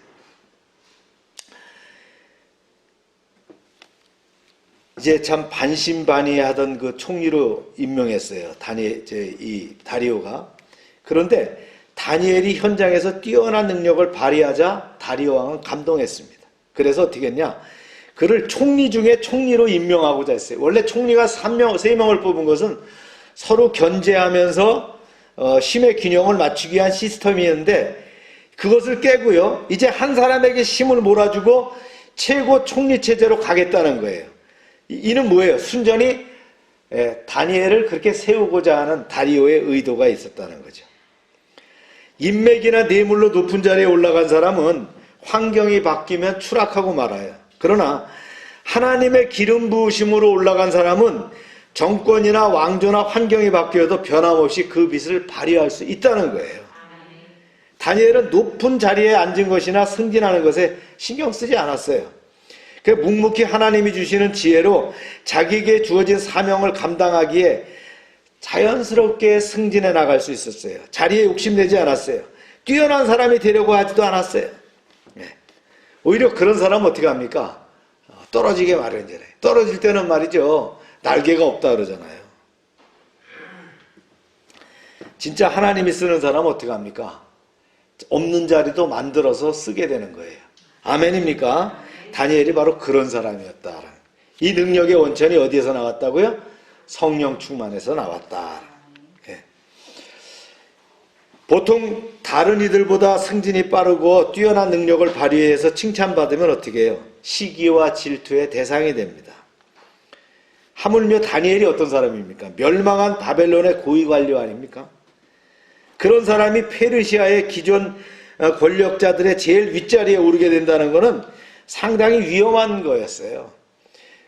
이제 참 반신반의하던 그 총리로 임명했어요. 이 다리오가. 그런데 다니엘이 현장에서 뛰어난 능력을 발휘하자 다리오 왕은 감동했습니다. 그래서 어떻게 했냐? 그를 총리 중에 총리로 임명하고자 했어요. 원래 총리가 3명을 뽑은 것은 서로 견제하면서 힘의 균형을 맞추기 위한 시스템이었는데 그것을 깨고요. 이제 한 사람에게 힘을 몰아주고 최고 총리 체제로 가겠다는 거예요. 이는 뭐예요? 순전히 다니엘을 그렇게 세우고자 하는 다리오의 의도가 있었다는 거죠. 인맥이나 뇌물로 높은 자리에 올라간 사람은 환경이 바뀌면 추락하고 말아요. 그러나 하나님의 기름 부으심으로 올라간 사람은 정권이나 왕조나 환경이 바뀌어도 변함없이 그 빛을 발휘할 수 있다는 거예요. 다니엘은 높은 자리에 앉은 것이나 승진하는 것에 신경 쓰지 않았어요. 묵묵히 하나님이 주시는 지혜로 자기에게 주어진 사명을 감당하기에 자연스럽게 승진해 나갈 수 있었어요. 자리에 욕심내지 않았어요. 뛰어난 사람이 되려고 하지도 않았어요. 오히려 그런 사람은 어떻게 합니까? 떨어지게 마련이잖아요. 떨어질 때는 말이죠, 날개가 없다 그러잖아요. 진짜 하나님이 쓰는 사람은 어떻게 합니까? 없는 자리도 만들어서 쓰게 되는 거예요. 아멘입니까? 다니엘이 바로 그런 사람이었다. 이 능력의 원천이 어디에서 나왔다고요? 성령 충만에서 나왔다. 보통 다른 이들보다 승진이 빠르고 뛰어난 능력을 발휘해서 칭찬받으면 어떻게 해요? 시기와 질투의 대상이 됩니다. 하물며 다니엘이 어떤 사람입니까? 멸망한 바벨론의 고위 관료 아닙니까? 그런 사람이 페르시아의 기존 권력자들의 제일 윗자리에 오르게 된다는 것은 상당히 위험한 거였어요.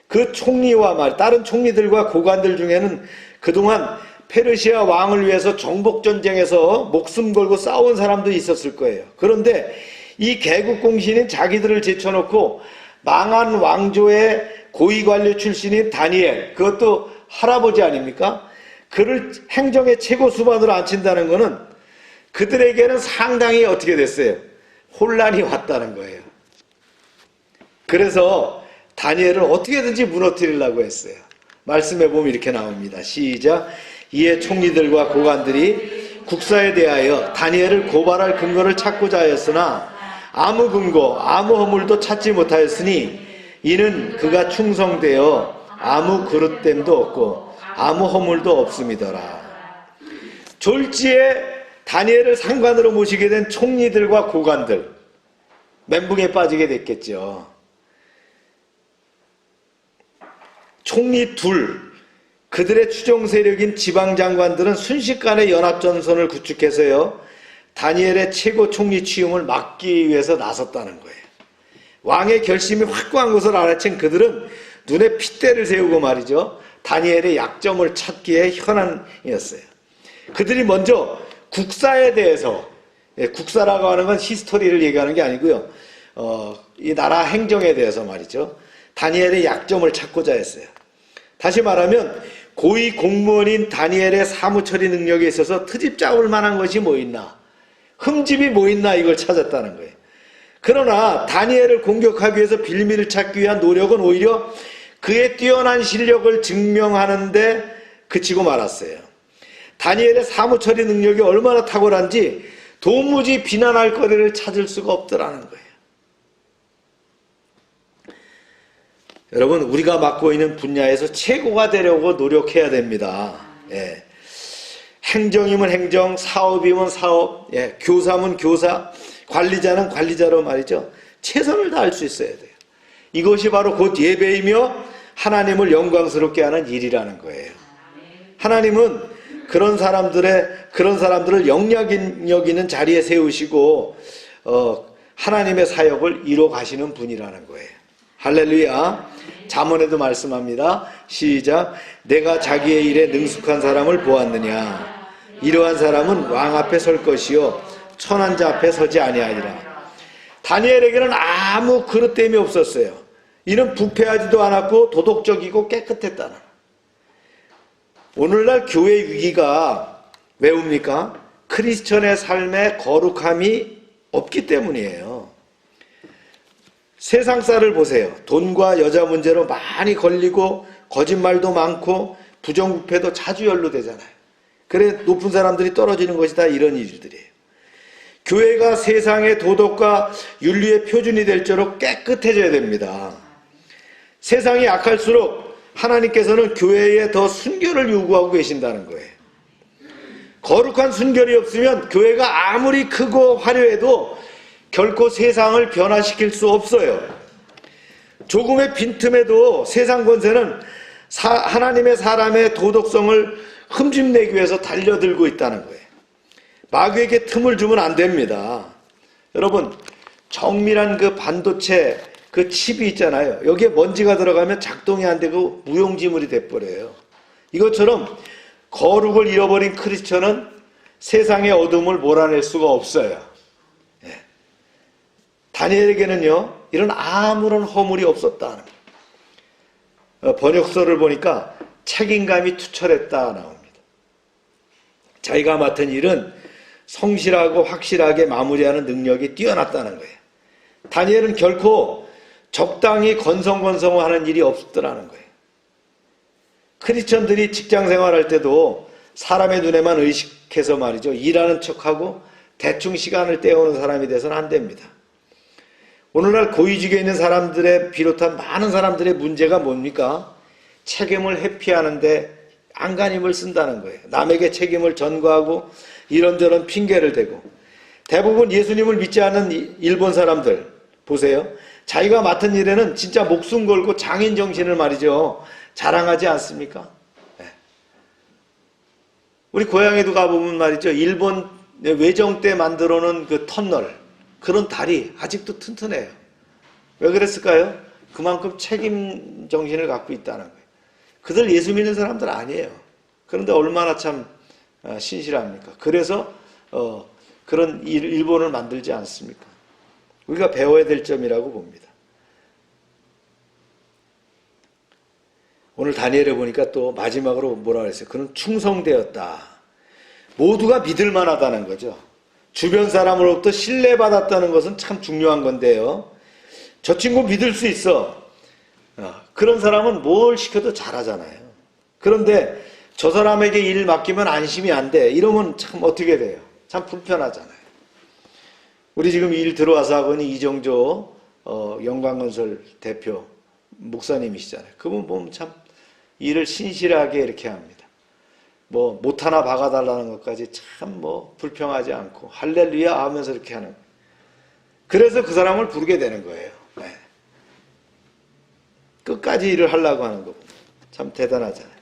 그 총리와 다른 총리들과 고관들 중에는 그동안 페르시아 왕을 위해서 정복전쟁에서 목숨 걸고 싸운 사람도 있었을 거예요. 그런데 이 개국공신인 자기들을 제쳐놓고 망한 왕조의 고위관료 출신인 다니엘, 그것도 할아버지 아닙니까? 그를 행정의 최고 수반으로 앉힌다는 것은 그들에게는 상당히 어떻게 됐어요? 혼란이 왔다는 거예요. 그래서 다니엘을 어떻게든지 무너뜨리려고 했어요. 말씀해 보면 이렇게 나옵니다. 시작. 이에 총리들과 고관들이 국사에 대하여 다니엘을 고발할 근거를 찾고자 하였으나 아무 근거, 아무 허물도 찾지 못하였으니 이는 그가 충성되어 아무 그릇됨도 없고 아무 허물도 없음이더라. 졸지에 다니엘을 상관으로 모시게 된 총리들과 고관들, 멘붕에 빠지게 됐겠죠. 총리 둘, 그들의 추종 세력인 지방장관들은 순식간에 연합전선을 구축해서요, 다니엘의 최고 총리 취임을 막기 위해서 나섰다는 거예요. 왕의 결심이 확고한 것을 알아챈 그들은 눈에 핏대를 세우고 말이죠, 다니엘의 약점을 찾기에 현안이었어요. 그들이 먼저 국사에 대해서, 국사라고 하는 건 히스토리를 얘기하는 게 아니고요, 이 나라 행정에 대해서 말이죠, 다니엘의 약점을 찾고자 했어요. 다시 말하면 고위 공무원인 다니엘의 사무처리 능력에 있어서 트집 잡을 만한 것이 뭐 있나, 흠집이 뭐 있나, 이걸 찾았다는 거예요. 그러나 다니엘을 공격하기 위해서 빌미를 찾기 위한 노력은 오히려 그의 뛰어난 실력을 증명하는데 그치고 말았어요. 다니엘의 사무처리 능력이 얼마나 탁월한지 도무지 비난할 거리를 찾을 수가 없더라는 거예요. 여러분, 우리가 맡고 있는 분야에서 최고가 되려고 노력해야 됩니다. 행정이면 행정, 사업이면 사업, 교사면 교사, 관리자는 관리자로 말이죠, 최선을 다할 수 있어야 돼요. 이것이 바로 곧 예배이며 하나님을 영광스럽게 하는 일이라는 거예요. 하나님은 그런 사람들을 영향력 있는 자리에 세우시고 하나님의 사역을 이뤄 가시는 분이라는 거예요. 할렐루야. 잠언에도 말씀합니다. 시작. 내가 자기의 일에 능숙한 사람을 보았느냐. 이러한 사람은 왕 앞에 설 것이요 천한 자 앞에 서지 아니하리라. 다니엘에게는 아무 그릇됨이 없었어요. 이는 부패하지도 않았고 도덕적이고 깨끗했다는. 오늘날 교회 위기가 왜 옵니까? 크리스천의 삶에 거룩함이 없기 때문이에요. 세상 쌀을 보세요. 돈과 여자 문제로 많이 걸리고 거짓말도 많고 부정부패도 자주 연루되잖아요. 그래 높은 사람들이 떨어지는 것이 다 이런 일들이에요. 교회가 세상의 도덕과 윤리의 표준이 될수록 깨끗해져야 됩니다. 세상이 악할수록 하나님께서는 교회에 더 순결을 요구하고 계신다는 거예요. 거룩한 순결이 없으면 교회가 아무리 크고 화려해도 결코 세상을 변화시킬 수 없어요. 조금의 빈틈에도 세상 권세는 하나님의 사람의 도덕성을 흠집내기 위해서 달려들고 있다는 거예요. 마귀에게 틈을 주면 안 됩니다. 여러분, 정밀한 그 반도체 그 칩이 있잖아요. 여기에 먼지가 들어가면 작동이 안 되고 무용지물이 돼버려요. 이것처럼 거룩을 잃어버린 크리스천은 세상의 어둠을 몰아낼 수가 없어요. 예. 다니엘에게는요, 이런 아무런 허물이 없었다는 거예요. 번역서를 보니까 책임감이 투철했다 나옵니다. 자기가 맡은 일은 성실하고 확실하게 마무리하는 능력이 뛰어났다는 거예요. 다니엘은 결코 적당히 건성건성하는 일이 없더라는 거예요. 크리스천들이 직장 생활할 때도 사람의 눈에만 의식해서 말이죠. 일하는 척하고 대충 시간을 때우는 사람이 돼서는 안 됩니다. 오늘날 고위직에 있는 사람들에 비롯한 많은 사람들의 문제가 뭡니까? 책임을 회피하는데 안간힘을 쓴다는 거예요. 남에게 책임을 전가하고 이런저런 핑계를 대고, 대부분 예수님을 믿지 않는 일본 사람들 보세요. 자기가 맡은 일에는 진짜 목숨 걸고 장인 정신을 말이죠, 자랑하지 않습니까? 네. 우리 고향에도 가보면 말이죠, 일본 외정 때 만들어 놓은 그 터널, 그런 다리 아직도 튼튼해요. 왜 그랬을까요? 그만큼 책임 정신을 갖고 있다는 거예요. 그들 예수 믿는 사람들 아니에요. 그런데 얼마나 참 신실합니까? 그래서 그런 일본을 만들지 않습니까? 우리가 배워야 될 점이라고 봅니다. 오늘 다니엘에 보니까 또 마지막으로 뭐라 그랬어요? 그는 충성되었다. 모두가 믿을 만하다는 거죠. 주변 사람으로부터 신뢰받았다는 것은 참 중요한 건데요. 저 친구 믿을 수 있어. 그런 사람은 뭘 시켜도 잘하잖아요. 그런데 저 사람에게 일 맡기면 안심이 안 돼. 이러면 참 어떻게 돼요? 참 불편하잖아요. 우리 지금 일 들어와서 하고는 이정조 영광건설 대표 목사님이시잖아요. 그분 보면 참 일을 신실하게 이렇게 합니다. 뭐 못 하나 박아달라는 것까지 참 뭐 불평하지 않고 할렐루야 하면서 이렇게 하는 거예요. 그래서 그 사람을 부르게 되는 거예요. 네. 끝까지 일을 하려고 하는 거고 참 대단하잖아요.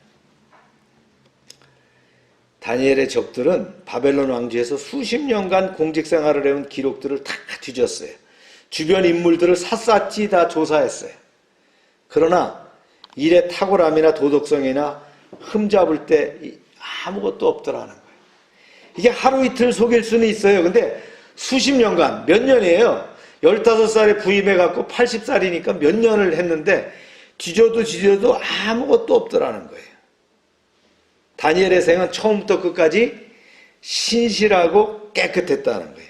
다니엘의 적들은 바벨론 왕조에서 수십 년간 공직 생활을 해온 기록들을 다 뒤졌어요. 주변 인물들을 샅샅이 다 조사했어요. 그러나 일의 탁월함이나 도덕성이나 흠잡을 때 아무것도 없더라는 거예요. 이게 하루 이틀 속일 수는 있어요. 근데 수십 년간, 몇 년이에요. 15살에 부임해갖고 80살이니까 몇 년을 했는데 뒤져도 아무것도 없더라는 거예요. 다니엘의 생은 처음부터 끝까지 신실하고 깨끗했다는 거예요.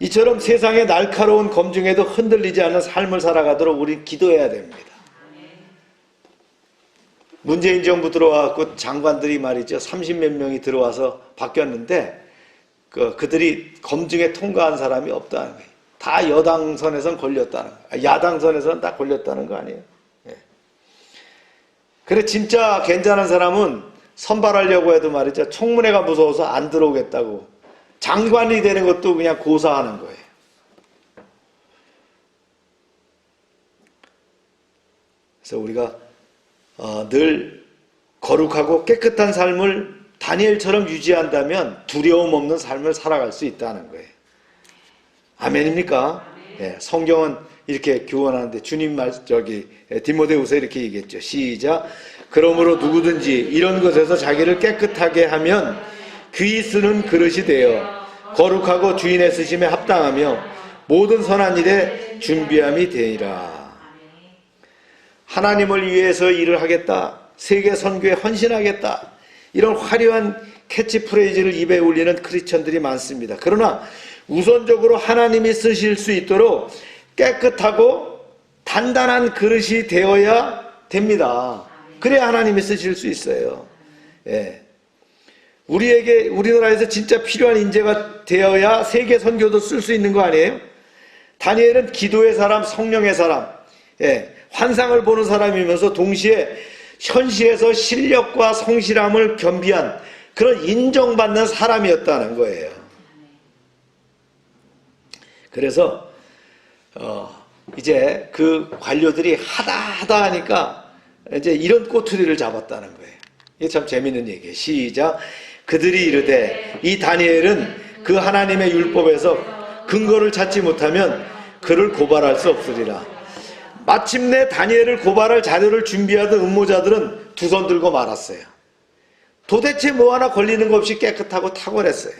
이처럼 세상의 날카로운 검증에도 흔들리지 않는 삶을 살아가도록 우리 기도해야 됩니다. 문재인 정부 들어와서 장관들이 말이죠, 30몇 명이 들어와서 바뀌었는데 그들이 검증에 통과한 사람이 없다는 거예요. 다 여당 선에선 걸렸다는 거예요. 야당 선에선 다 걸렸다는 거 아니에요. 예. 그래 진짜 괜찮은 사람은 선발하려고 해도 말이죠, 청문회가 무서워서 안 들어오겠다고, 장관이 되는 것도 그냥 고사하는 거예요. 그래서 우리가 늘 거룩하고 깨끗한 삶을 다니엘처럼 유지한다면 두려움 없는 삶을 살아갈 수 있다는 거예요. 아멘입니까? 네, 성경은 이렇게 교훈하는데 주님 디모데후서 이렇게 얘기했죠. 시작. 그러므로 누구든지 이런 것에서 자기를 깨끗하게 하면 귀히 쓰는 그릇이 되어 거룩하고 주인의 쓰심에 합당하며 모든 선한 일에 준비함이 되리라. 하나님을 위해서 일을 하겠다. 세계 선교에 헌신하겠다. 이런 화려한 캐치프레이즈를 입에 올리는 크리스천들이 많습니다. 그러나 우선적으로 하나님이 쓰실 수 있도록 깨끗하고 단단한 그릇이 되어야 됩니다. 그래야 하나님이 쓰실 수 있어요. 예. 우리나라에서 진짜 필요한 인재가 되어야 세계 선교도 쓸 수 있는 거 아니에요? 다니엘은 기도의 사람, 성령의 사람, 예. 환상을 보는 사람이면서 동시에 현시에서 실력과 성실함을 겸비한 그런 인정받는 사람이었다는 거예요. 그래서 이제 그 관료들이 하다 하니까 이제 이런 꼬투리를 잡았다는 거예요. 이게 참 재밌는 얘기예요. 시작. 그들이 이르되 이 다니엘은 그 하나님의 율법에서 근거를 찾지 못하면 그를 고발할 수 없으리라. 마침내 다니엘을 고발할 자료를 준비하던 음모자들은 두 손 들고 말았어요. 도대체 뭐 하나 걸리는 것 없이 깨끗하고 탁월했어요.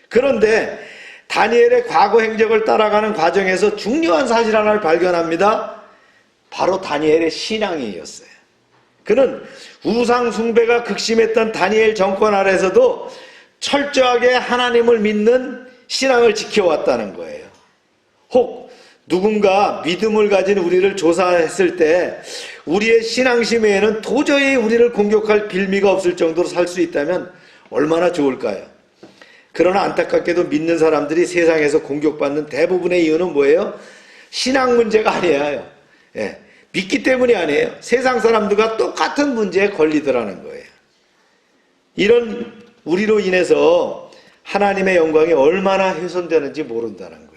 그런데 다니엘의 과거 행적을 따라가는 과정에서 중요한 사실 하나를 발견합니다. 바로 다니엘의 신앙이었어요. 그는 우상 숭배가 극심했던 다니엘 정권 아래서도 철저하게 하나님을 믿는 신앙을 지켜왔다는 거예요. 혹 누군가 믿음을 가진 우리를 조사했을 때 우리의 신앙심에는 도저히 우리를 공격할 빌미가 없을 정도로 살 수 있다면 얼마나 좋을까요? 그러나 안타깝게도 믿는 사람들이 세상에서 공격받는 대부분의 이유는 뭐예요? 신앙 문제가 아니에요. 예, 믿기 때문이 아니에요. 세상 사람들과 똑같은 문제에 걸리더라는 거예요. 이런 우리로 인해서 하나님의 영광이 얼마나 훼손되는지 모른다는 거예요.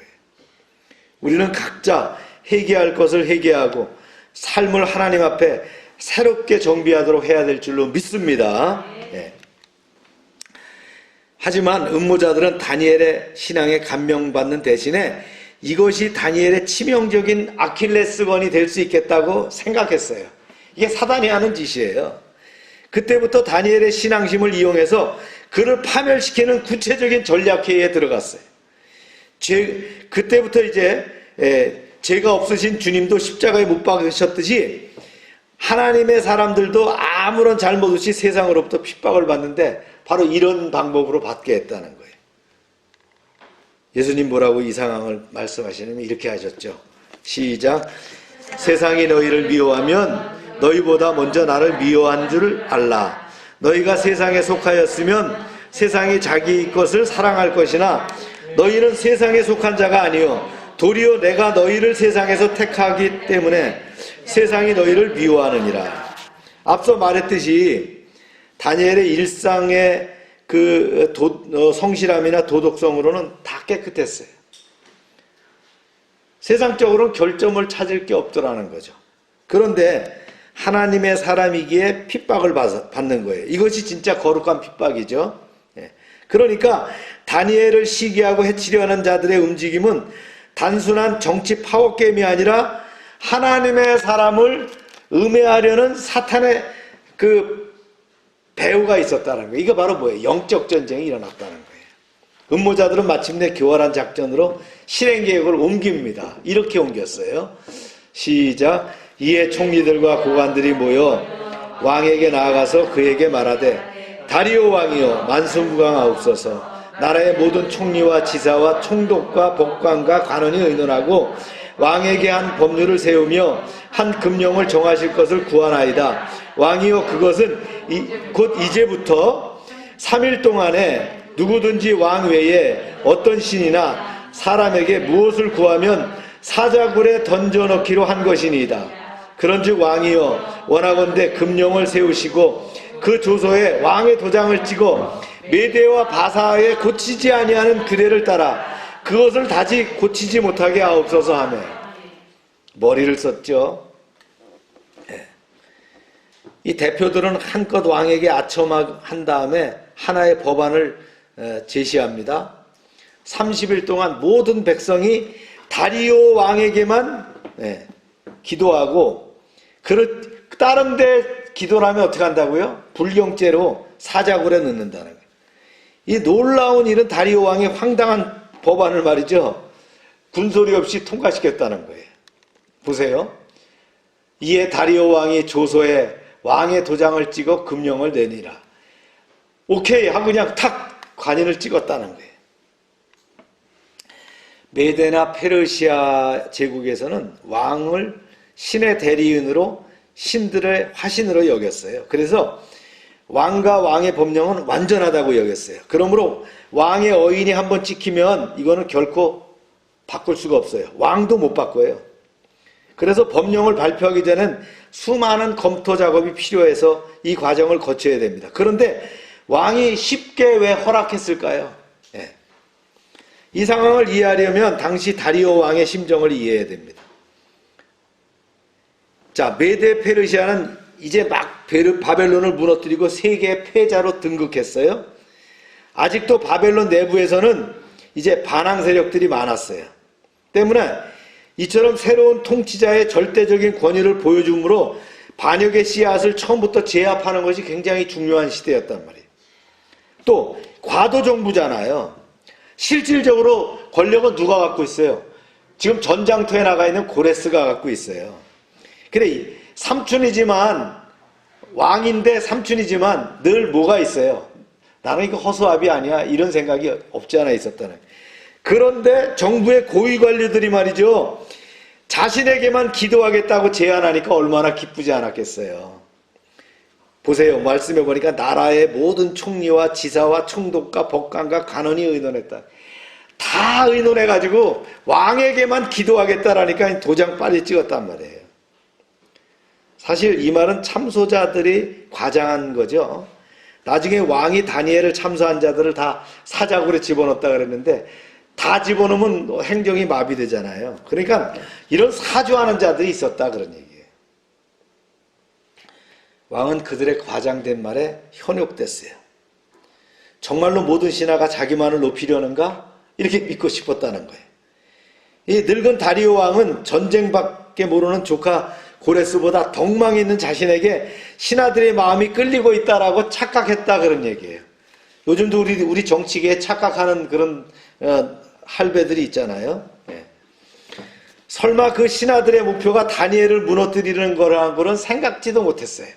우리는 각자 회개할 것을 회개하고 삶을 하나님 앞에 새롭게 정비하도록 해야 될 줄로 믿습니다. 예. 하지만 음모자들은 다니엘의 신앙에 감명받는 대신에 이것이 다니엘의 치명적인 아킬레스건이 될 수 있겠다고 생각했어요. 이게 사단이 하는 짓이에요. 그때부터 다니엘의 신앙심을 이용해서 그를 파멸시키는 구체적인 전략회의에 들어갔어요. 그때부터 이제 죄가 없으신 주님도 십자가에 못 박으셨듯이 하나님의 사람들도 아무런 잘못 없이 세상으로부터 핍박을 받는데 바로 이런 방법으로 받게 했다는 거예요. 예수님 뭐라고 이 상황을 말씀하시냐면 이렇게 하셨죠. 시작. 세상이 너희를 미워하면 너희보다 먼저 나를 미워한 줄 알라. 너희가 세상에 속하였으면 세상이 자기 것을 사랑할 것이나 너희는 세상에 속한 자가 아니요 도리어 내가 너희를 세상에서 택하기 때문에 세상이 너희를 미워하느니라. 앞서 말했듯이 다니엘의 일상의 그 성실함이나 도덕성으로는 다 깨끗했어요. 세상적으로는 결점을 찾을 게 없더라는 거죠. 그런데 하나님의 사람이기에 핍박을 받는 거예요. 이것이 진짜 거룩한 핍박이죠. 그러니까 다니엘을 시기하고 해치려 하는 자들의 움직임은 단순한 정치 파워게임이 아니라 하나님의 사람을 음해하려는 사탄의 그 배후가 있었다는 거예요. 이거 바로 뭐예요? 영적 전쟁이 일어났다는 거예요. 음모자들은 마침내 교활한 작전으로 실행 계획을 옮깁니다. 이렇게 옮겼어요. 시작. 이에 총리들과 고관들이 모여 왕에게 나아가서 그에게 말하되 다리오 왕이여 만수무강하옵소서. 나라의 모든 총리와 지사와 총독과 법관과 관원이 의논하고 왕에게 한 법률을 세우며 한 금령을 정하실 것을 구하나이다. 왕이여 그것은 곧 이제부터 3일 동안에 누구든지 왕 외에 어떤 신이나 사람에게 무엇을 구하면 사자굴에 던져넣기로 한 것이니이다. 그런즉 왕이여 원하건대 금령을 세우시고 그 조서에 왕의 도장을 찍어 메대와 바사에 고치지 아니하는 규례를 따라 그것을 다시 고치지 못하게 하옵소서 하며 머리를 썼죠. 이 대표들은 한껏 왕에게 아첨한 다음에 하나의 법안을 제시합니다. 30일 동안 모든 백성이 다리오 왕에게만 기도하고 다른 데 기도를 하면 어떻게 한다고요? 불경죄로 사자굴에 넣는다는 거예요. 이 놀라운 일은 다리오 왕의 황당한 법안을 말이죠. 군소리 없이 통과시켰다는 거예요. 보세요. 이에 다리오 왕이 조서에 왕의 도장을 찍어 금령을 내니라. 오케이 하고 그냥 탁 관인을 찍었다는 거예요. 메데나 페르시아 제국에서는 왕을 신의 대리인으로 신들의 화신으로 여겼어요. 그래서 왕과 왕의 법령은 완전하다고 여겼어요. 그러므로 왕의 어인이 한번 찍히면 이거는 결코 바꿀 수가 없어요. 왕도 못 바꿔요. 그래서 법령을 발표하기 전엔 수많은 검토 작업이 필요해서 이 과정을 거쳐야 됩니다. 그런데 왕이 쉽게 왜 허락했을까요? 예. 이 상황을 이해하려면 당시 다리오 왕의 심정을 이해해야 됩니다. 자, 메데 페르시아는 이제 막 바벨론을 무너뜨리고 세계 패자로 등극했어요. 아직도 바벨론 내부에서는 이제 반항 세력들이 많았어요. 때문에 이처럼 새로운 통치자의 절대적인 권위를 보여줌으로 반역의 씨앗을 처음부터 제압하는 것이 굉장히 중요한 시대였단 말이에요. 또 과도정부잖아요. 실질적으로 권력은 누가 갖고 있어요? 지금 전장터에 나가 있는 고레스가 갖고 있어요. 그래, 삼촌이지만, 왕인데 삼촌이지만 늘 뭐가 있어요? 나는 이거 허수아비 아니야? 이런 생각이 없지 않아 있었다는. 그런데 정부의 고위 관리들이 말이죠, 자신에게만 기도하겠다고 제안하니까 얼마나 기쁘지 않았겠어요. 보세요. 말씀해 보니까 나라의 모든 총리와 지사와 총독과 법관과 간원이 의논했다. 다 의논해가지고 왕에게만 기도하겠다라니까 도장 빨리 찍었단 말이에요. 사실 이 말은 참소자들이 과장한 거죠. 나중에 왕이 다니엘을 참소한 자들을 다 사자굴에 집어넣었다 그랬는데 다 집어넣으면 행정이 마비되잖아요. 그러니까 이런 사주하는 자들이 있었다 그런 얘기예요. 왕은 그들의 과장된 말에 현혹됐어요. 정말로 모든 신하가 자기만을 높이려는가? 이렇게 믿고 싶었다는 거예요. 이 늙은 다리오 왕은 전쟁밖에 모르는 조카 고레스보다 덕망이 있는 자신에게 신하들의 마음이 끌리고 있다라고 착각했다 그런 얘기예요. 요즘도 우리 정치계에 착각하는 그런 할배들이 있잖아요. 예. 설마 그 신하들의 목표가 다니엘을 무너뜨리는 거라는 거는 생각지도 못했어요.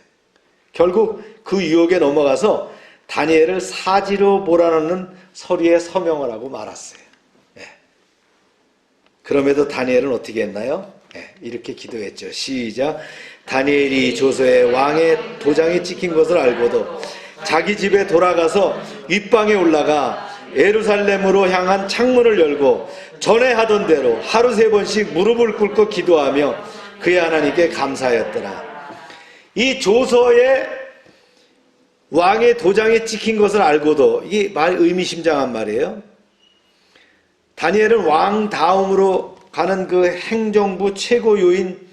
결국 그 유혹에 넘어가서 다니엘을 사지로 몰아넣는 서류에 서명을 하고 말았어요. 예. 그럼에도 다니엘은 어떻게 했나요? 예. 이렇게 기도했죠. 시작. 다니엘이 조서에 왕의 도장이 찍힌 것을 알고도 자기 집에 돌아가서 윗방에 올라가 예루살렘으로 향한 창문을 열고 전에 하던 대로 하루 3번씩 무릎을 꿇고 기도하며 그의 하나님께 감사하였더라. 이 조서에 왕의 도장이 찍힌 것을 알고도, 이게 말 의미심장한 말이에요. 다니엘은 왕 다음으로 가는 그 행정부 최고 요인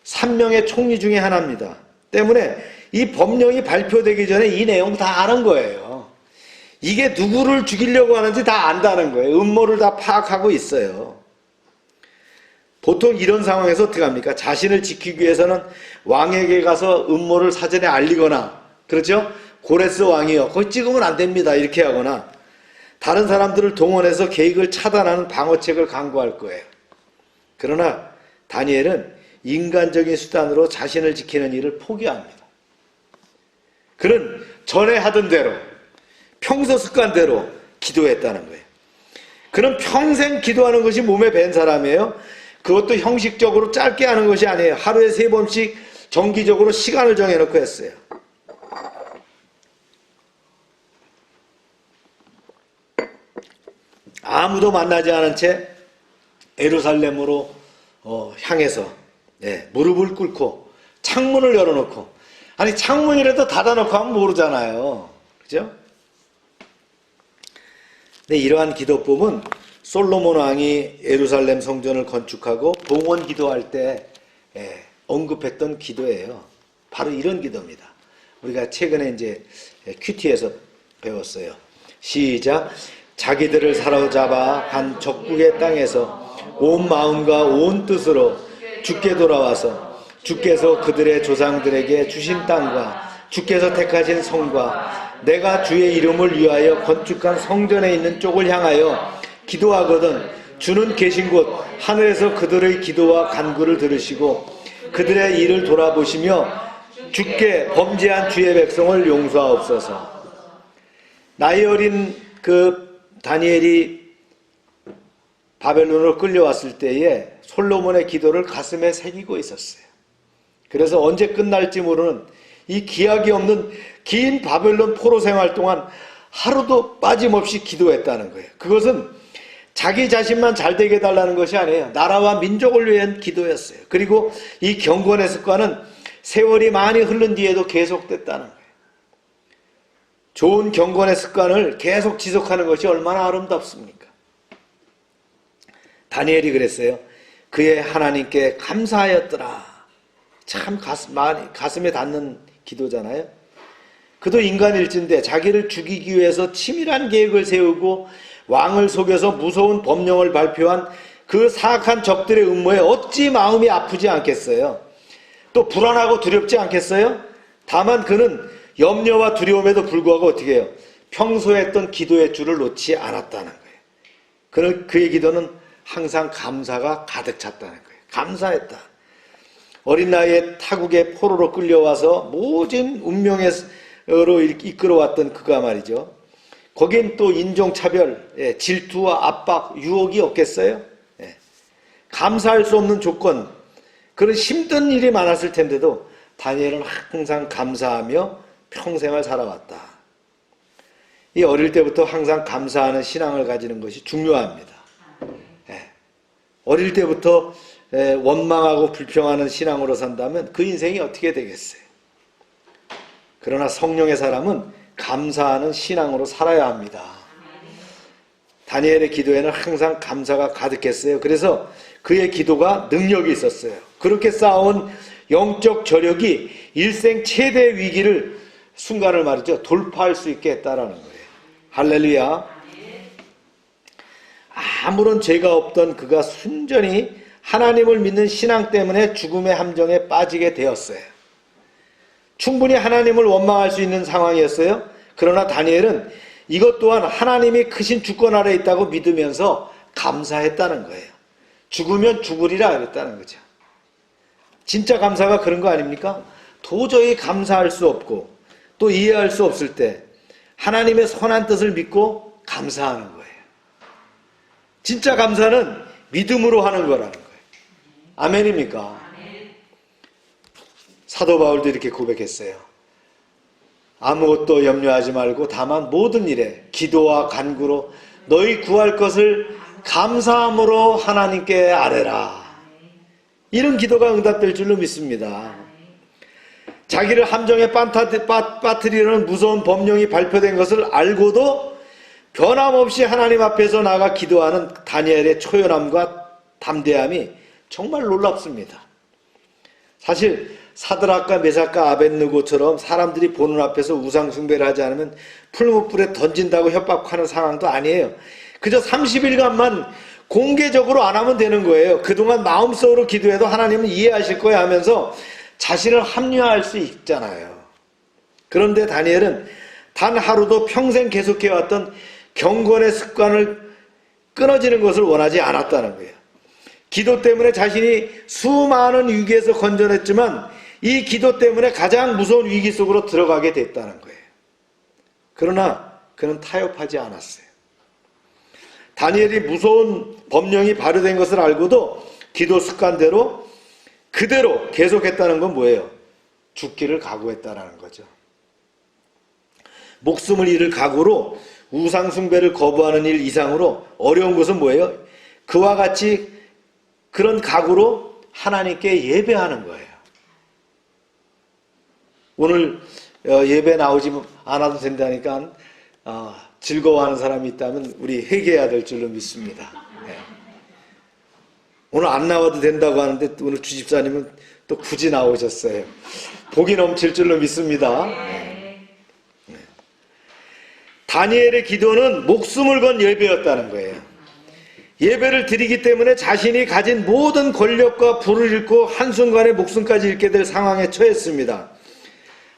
3명의 총리 중에 하나입니다. 때문에 이 법령이 발표되기 전에 이 내용 다 아는 거예요. 이게 누구를 죽이려고 하는지 다 안다는 거예요. 음모를 다 파악하고 있어요. 보통 이런 상황에서 어떻게 합니까? 자신을 지키기 위해서는 왕에게 가서 음모를 사전에 알리거나, 그렇죠? 고레스 왕이요, 거기 찍으면 안 됩니다, 이렇게 하거나 다른 사람들을 동원해서 계획을 차단하는 방어책을 강구할 거예요. 그러나 다니엘은 인간적인 수단으로 자신을 지키는 일을 포기합니다. 그는 전에 하던 대로 평소 습관대로 기도했다는 거예요. 그는 평생 기도하는 것이 몸에 밴 사람이에요. 그것도 형식적으로 짧게 하는 것이 아니에요. 하루에 3번씩 정기적으로 시간을 정해놓고 했어요. 아무도 만나지 않은 채 예루살렘으로 향해서 무릎을 꿇고 창문을 열어놓고, 아니 창문이라도 닫아놓고 하면 모르잖아요. 그죠? 근데 이러한 기도법은 솔로몬 왕이 예루살렘 성전을 건축하고 봉헌 기도할 때 언급했던 기도예요. 바로 이런 기도입니다. 우리가 최근에 이제 큐티에서 배웠어요. 시작. 자기들을 사로잡아 간 적국의 땅에서 온 마음과 온 뜻으로 주께 돌아와서 주께서 그들의 조상들에게 주신 땅과 주께서 택하신 성과 내가 주의 이름을 위하여 건축한 성전에 있는 쪽을 향하여 기도하거든 주는 계신 곳 하늘에서 그들의 기도와 간구를 들으시고 그들의 일을 돌아보시며 주께 범죄한 주의 백성을 용서하옵소서. 나이 어린 그 다니엘이 바벨론으로 끌려왔을 때에 솔로몬의 기도를 가슴에 새기고 있었어요. 그래서 언제 끝날지 모르는 이 기약이 없는 긴 바벨론 포로 생활 동안 하루도 빠짐없이 기도했다는 거예요. 그것은 자기 자신만 잘 되게 해달라는 것이 아니에요. 나라와 민족을 위한 기도였어요. 그리고 이 경건의 습관은 세월이 많이 흐른 뒤에도 계속됐다는 거예요. 좋은 경건의 습관을 계속 지속하는 것이 얼마나 아름답습니까? 다니엘이 그랬어요. 그의 하나님께 감사하였더라. 참 가슴에 닿는 기도잖아요. 그도 인간일진데 자기를 죽이기 위해서 치밀한 계획을 세우고 왕을 속여서 무서운 법령을 발표한 그 사악한 적들의 음모에 어찌 마음이 아프지 않겠어요? 또 불안하고 두렵지 않겠어요? 다만 그는 염려와 두려움에도 불구하고 어떻게 해요? 평소에 했던 기도의 줄을 놓지 않았다는 거예요. 그의 기도는 항상 감사가 가득 찼다는 거예요. 감사했다. 어린 나이에 타국의 포로로 끌려와서 모진 운명으로 이끌어왔던 그가 말이죠. 거긴 또 인종차별, 질투와 압박, 유혹이 없겠어요? 감사할 수 없는 조건, 그런 힘든 일이 많았을 텐데도 다니엘은 항상 감사하며 평생을 살아왔다. 이 어릴 때부터 항상 감사하는 신앙을 가지는 것이 중요합니다. 어릴 때부터 원망하고 불평하는 신앙으로 산다면 그 인생이 어떻게 되겠어요? 그러나 성령의 사람은 감사하는 신앙으로 살아야 합니다. 다니엘의 기도에는 항상 감사가 가득했어요. 그래서 그의 기도가 능력이 있었어요. 그렇게 쌓아온 영적 저력이 일생 최대 위기를 순간을 말이죠. 돌파할 수 있게 했다라는 거예요. 할렐루야. 아무런 죄가 없던 그가 순전히 하나님을 믿는 신앙 때문에 죽음의 함정에 빠지게 되었어요. 충분히 하나님을 원망할 수 있는 상황이었어요. 그러나 다니엘은 이것 또한 하나님이 크신 주권 아래 있다고 믿으면서 감사했다는 거예요. 죽으면 죽으리라 그랬다는 거죠. 진짜 감사가 그런 거 아닙니까? 도저히 감사할 수 없고 또 이해할 수 없을 때 하나님의 선한 뜻을 믿고 감사하는 거예요. 진짜 감사는 믿음으로 하는 거라는 거예요. 아멘입니까? 사도 바울도 이렇게 고백했어요. 아무것도 염려하지 말고 다만 모든 일에 기도와 간구로 너희 구할 것을 감사함으로 하나님께 아뢰라. 이런 기도가 응답될 줄로 믿습니다. 자기를 함정에 빠뜨리려는 무서운 법령이 발표된 것을 알고도 변함없이 하나님 앞에서 나가 기도하는 다니엘의 초연함과 담대함이 정말 놀랍습니다. 사실 사드락과 메삭과 아벳느고처럼 사람들이 보는 앞에서 우상 숭배를 하지 않으면 풀무불에 던진다고 협박하는 상황도 아니에요. 그저 30일간만 공개적으로 안 하면 되는 거예요. 그동안 마음속으로 기도해도 하나님은 이해하실 거야 하면서 자신을 합리화할 수 있잖아요. 그런데 다니엘은 단 하루도 평생 계속해왔던 경건의 습관을 끊어지는 것을 원하지 않았다는 거예요. 기도 때문에 자신이 수많은 위기에서 건져냈지만 이 기도 때문에 가장 무서운 위기 속으로 들어가게 됐다는 거예요. 그러나 그는 타협하지 않았어요. 다니엘이 무서운 법령이 발효된 것을 알고도 기도 습관대로 그대로 계속했다는 건 뭐예요? 죽기를 각오했다는 거죠. 목숨을 잃을 각오로 우상 숭배를 거부하는 일 이상으로 어려운 것은 뭐예요? 그와 같이 그런 각오로 하나님께 예배하는 거예요. 오늘 예배 나오지 않아도 된다니까 즐거워하는 사람이 있다면 우리 회개해야 될 줄로 믿습니다. 네. 오늘 안 나와도 된다고 하는데 오늘 주집사님은 또 굳이 나오셨어요. 복이 넘칠 줄로 믿습니다. 네. 다니엘의 기도는 목숨을 건 예배였다는 거예요. 예배를 드리기 때문에 자신이 가진 모든 권력과 부를 잃고 한순간에 목숨까지 잃게 될 상황에 처했습니다.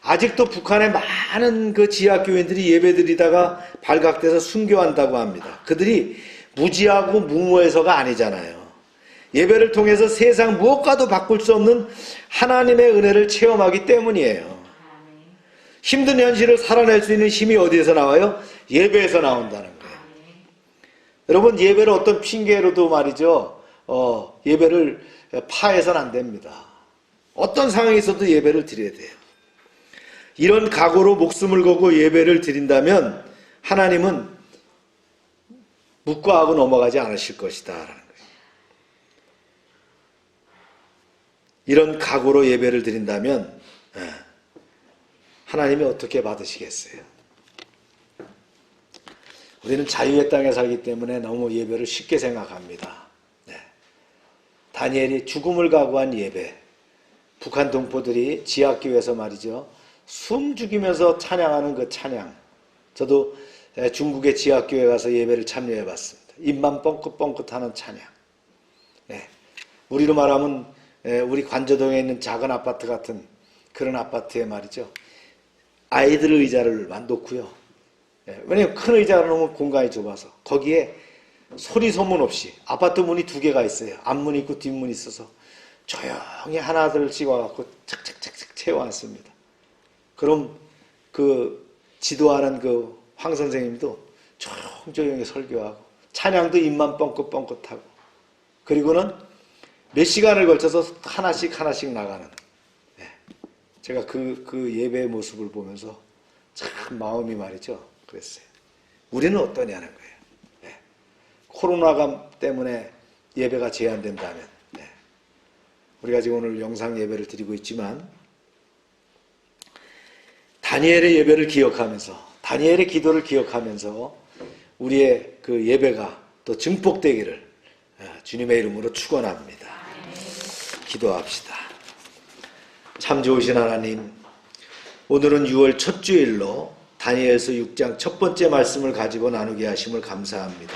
아직도 북한의 많은 그 지하교인들이 예배드리다가 발각돼서 순교한다고 합니다. 그들이 무지하고 무모해서가 아니잖아요. 예배를 통해서 세상 무엇과도 바꿀 수 없는 하나님의 은혜를 체험하기 때문이에요. 힘든 현실을 살아낼 수 있는 힘이 어디에서 나와요? 예배에서 나온다는 거예요. 여러분, 예배를 어떤 핑계로도 말이죠, 예배를 파해서는 안 됩니다. 어떤 상황에서도 예배를 드려야 돼요. 이런 각오로 목숨을 걸고 예배를 드린다면 하나님은 묵과하고 넘어가지 않으실 것이다 라는 거예요. 이런 각오로 예배를 드린다면 하나님이 어떻게 받으시겠어요? 우리는 자유의 땅에 살기 때문에 너무 예배를 쉽게 생각합니다. 다니엘이 죽음을 각오한 예배, 북한 동포들이 지하교회에서 말이죠, 숨 죽이면서 찬양하는 그 찬양, 저도 중국의 지하교회 가서 예배를 참여해 봤습니다. 입만 뻥긋뻥긋하는 찬양. 우리로 말하면 우리 관저동에 있는 작은 아파트 같은 그런 아파트에 말이죠, 아이들 의자를 놓고요. 왜냐하면 큰 의자를 놓으면 공간이 좁아서 거기에 소리 소문 없이, 아파트 문이 2개가 있어요. 앞문이 있고 뒷문이 있어서 조용히 하나둘 찍어갖고 착착착착 채워놨습니다. 그럼 그 지도하는 그 황 선생님도 조용히 설교하고 찬양도 입만 뻥긋뻥긋하고, 그리고는 몇 시간을 걸쳐서 하나씩 나가는, 제가 그 예배의 모습을 보면서 참 마음이 말이죠, 그랬어요. 우리는 어떠냐는 거예요. 코로나가 때문에 예배가 제한된다면, 우리가 지금 오늘 영상 예배를 드리고 있지만 다니엘의 예배를 기억하면서, 다니엘의 기도를 기억하면서 우리의 그 예배가 또 증폭되기를 주님의 이름으로 축원합니다. 기도합시다. 참 좋으신 하나님, 오늘은 6월 첫 주일로 다니엘서 6장 첫 번째 말씀을 가지고 나누게 하심을 감사합니다.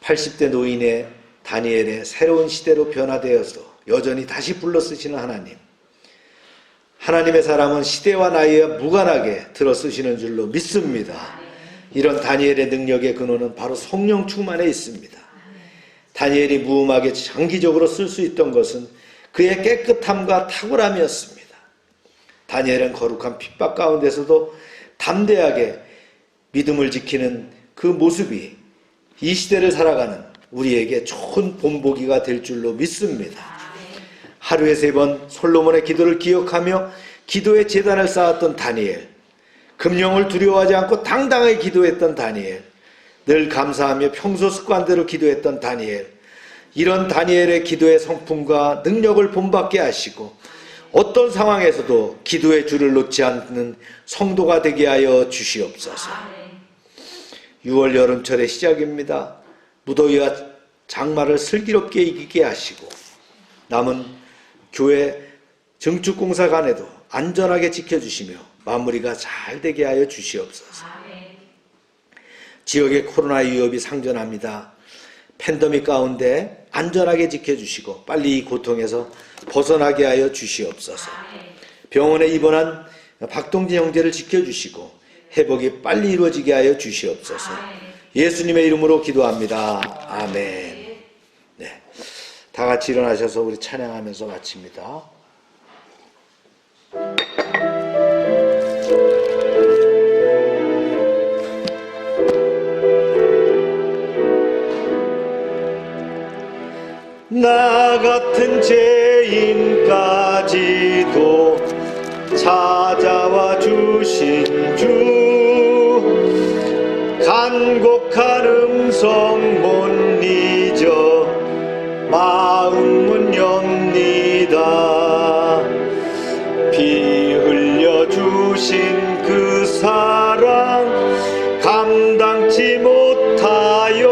80대 노인의 다니엘의 새로운 시대로 변화되어서 여전히 다시 불러 쓰시는 하나님, 하나님의 사람은 시대와 나이에 무관하게 들어 쓰시는 줄로 믿습니다. 이런 다니엘의 능력의 근원은 바로 성령 충만에 있습니다. 다니엘이 무음하게 장기적으로 쓸 수 있던 것은 그의 깨끗함과 탁월함이었습니다. 다니엘은 거룩한 핍박 가운데서도 담대하게 믿음을 지키는 그 모습이 이 시대를 살아가는 우리에게 좋은 본보기가 될 줄로 믿습니다. 하루에 3번 솔로몬의 기도를 기억하며 기도의 제단을 쌓았던 다니엘, 금령을 두려워하지 않고 당당하게 기도했던 다니엘, 늘 감사하며 평소 습관대로 기도했던 다니엘, 이런 다니엘의 기도의 성품과 능력을 본받게 하시고 어떤 상황에서도 기도의 줄을 놓지 않는 성도가 되게 하여 주시옵소서. 6월 여름철의 시작입니다. 무더위와 장마를 슬기롭게 이기게 하시고 남은 교회 증축공사 간에도 안전하게 지켜주시며 마무리가 잘 되게 하여 주시옵소서. 지역의 코로나 위협이 상존합니다. 팬데믹 가운데 안전하게 지켜주시고 빨리 이 고통에서 벗어나게 하여 주시옵소서. 병원에 입원한 박동진 형제를 지켜주시고 회복이 빨리 이루어지게 하여 주시옵소서. 예수님의 이름으로 기도합니다. 아멘. 다 같이 일어나셔서 우리 찬양하면서 마칩니다. 나 같은 죄인까지도 찾아와 주신 주, 간곡한 음성 못 잊어 마음은 엽니다. 피 흘려 주신 그 사랑 감당치 못하여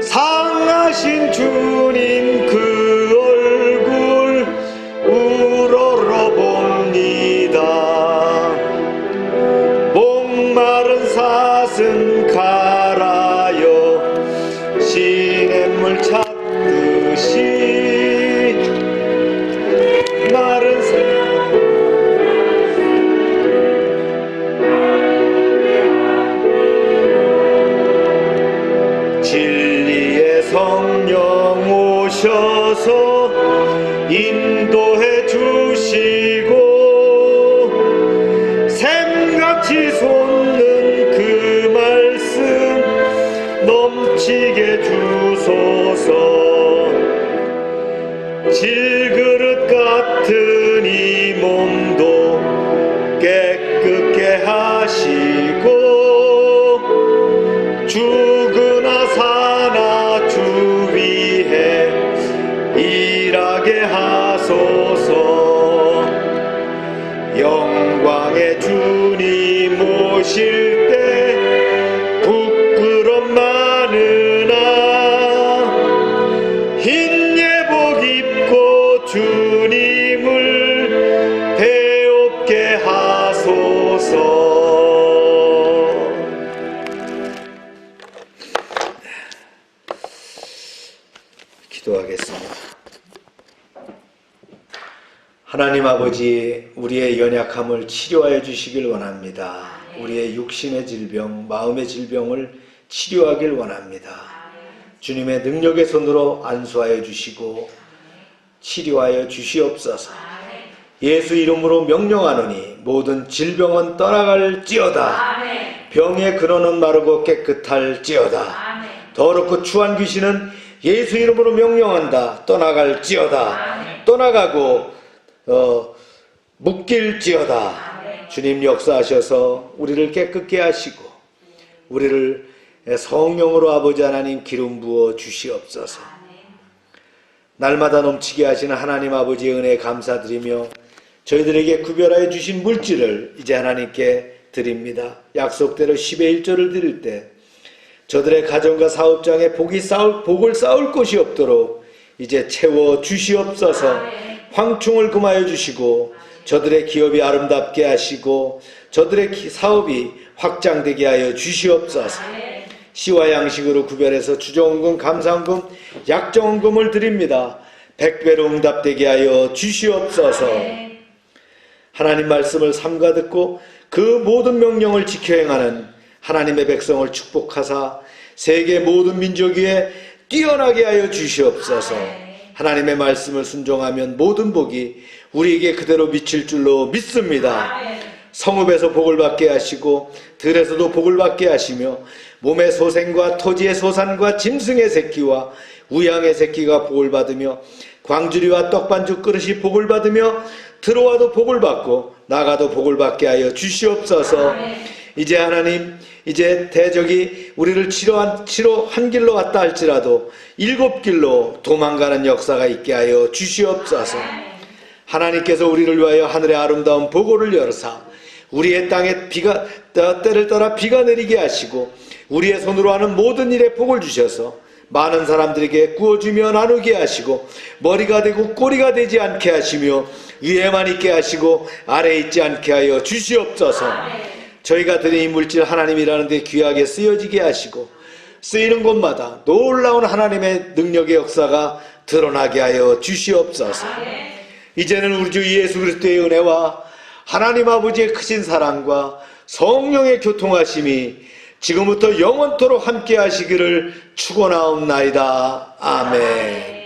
상하신 주님 그 얼굴 우러러봅니다. 목마른 사슴 갈아여 시냇물 찾듯이 마른 진리의 성령 오셔서 인도해 주시고 샘같이 솟는 그 말씀 넘치게 주소서. 질그릇 같은 이 몸도 깨끗게 하시고 죽으나 사나 주 위해 일하게 하소서. 영광의 주님 오실 때 부끄럼 많으나 흰 예복 입고 주님을 배웁게 하소서. 기도하겠습니다. 하나님 아버지, 우리의 연약함을 치료하여 주시길 원합니다. 우리의 육신의 질병, 마음의 질병을 치료하길 원합니다. 주님의 능력의 손으로 안수하여 주시고 치료하여 주시옵소서. 예수 이름으로 명령하노니 모든 질병은 떠나갈지어다. 병의 근원은 마르고 깨끗할지어다. 더럽고 추한 귀신은 예수 이름으로 명령한다. 떠나갈지어다. 떠나가고 묶일지어다. 주님 역사하셔서 우리를 깨끗게 하시고 우리를 성령으로 아버지 하나님 기름 부어 주시옵소서. 날마다 넘치게 하시는 하나님 아버지의 은혜에 감사드리며 저희들에게 구별하여 주신 물질을 이제 하나님께 드립니다. 약속대로 10의 1조를 드릴 때 저들의 가정과 사업장에 복을 쌓을 곳이 없도록 이제 채워 주시옵소서. 황충을 금하여 주시고 저들의 기업이 아름답게 하시고 저들의 사업이 확장되게 하여 주시옵소서. 시와 양식으로 구별해서 주정원금, 감사원금, 약정원금을 드립니다. 100배로 응답되게 하여 주시옵소서. 하나님 말씀을 삼가 듣고 그 모든 명령을 지켜 행하는 하나님의 백성을 축복하사 세계 모든 민족 위에 뛰어나게 하여 주시옵소서. 하나님의 말씀을 순종하면 모든 복이 우리에게 그대로 미칠 줄로 믿습니다. 성읍에서 복을 받게 하시고 들에서도 복을 받게 하시며 몸의 소생과 토지의 소산과 짐승의 새끼와 우양의 새끼가 복을 받으며 광주리와 떡반죽 그릇이 복을 받으며 들어와도 복을 받고 나가도 복을 받게 하여 주시옵소서. 이제 하나님, 이제 대적이 우리를 치러 한 길로 왔다 할지라도 7길로 도망가는 역사가 있게 하여 주시옵소서. 하나님께서 우리를 위하여 하늘의 아름다운 보고를 열어사 우리의 땅에 때를 따라 비가 내리게 하시고 우리의 손으로 하는 모든 일에 복을 주셔서 많은 사람들에게 구워주며 나누게 하시고 머리가 되고 꼬리가 되지 않게 하시며 위에만 있게 하시고 아래에 있지 않게 하여 주시옵소서. 저희가 드린 이 물질 하나님이라는 데 귀하게 쓰여지게 하시고 쓰이는 곳마다 놀라운 하나님의 능력의 역사가 드러나게 하여 주시옵소서. 이제는 우리 주 예수 그리스도의 은혜와 하나님 아버지의 크신 사랑과 성령의 교통하심이 지금부터 영원토록 함께 하시기를 축원하옵나이다. 아멘.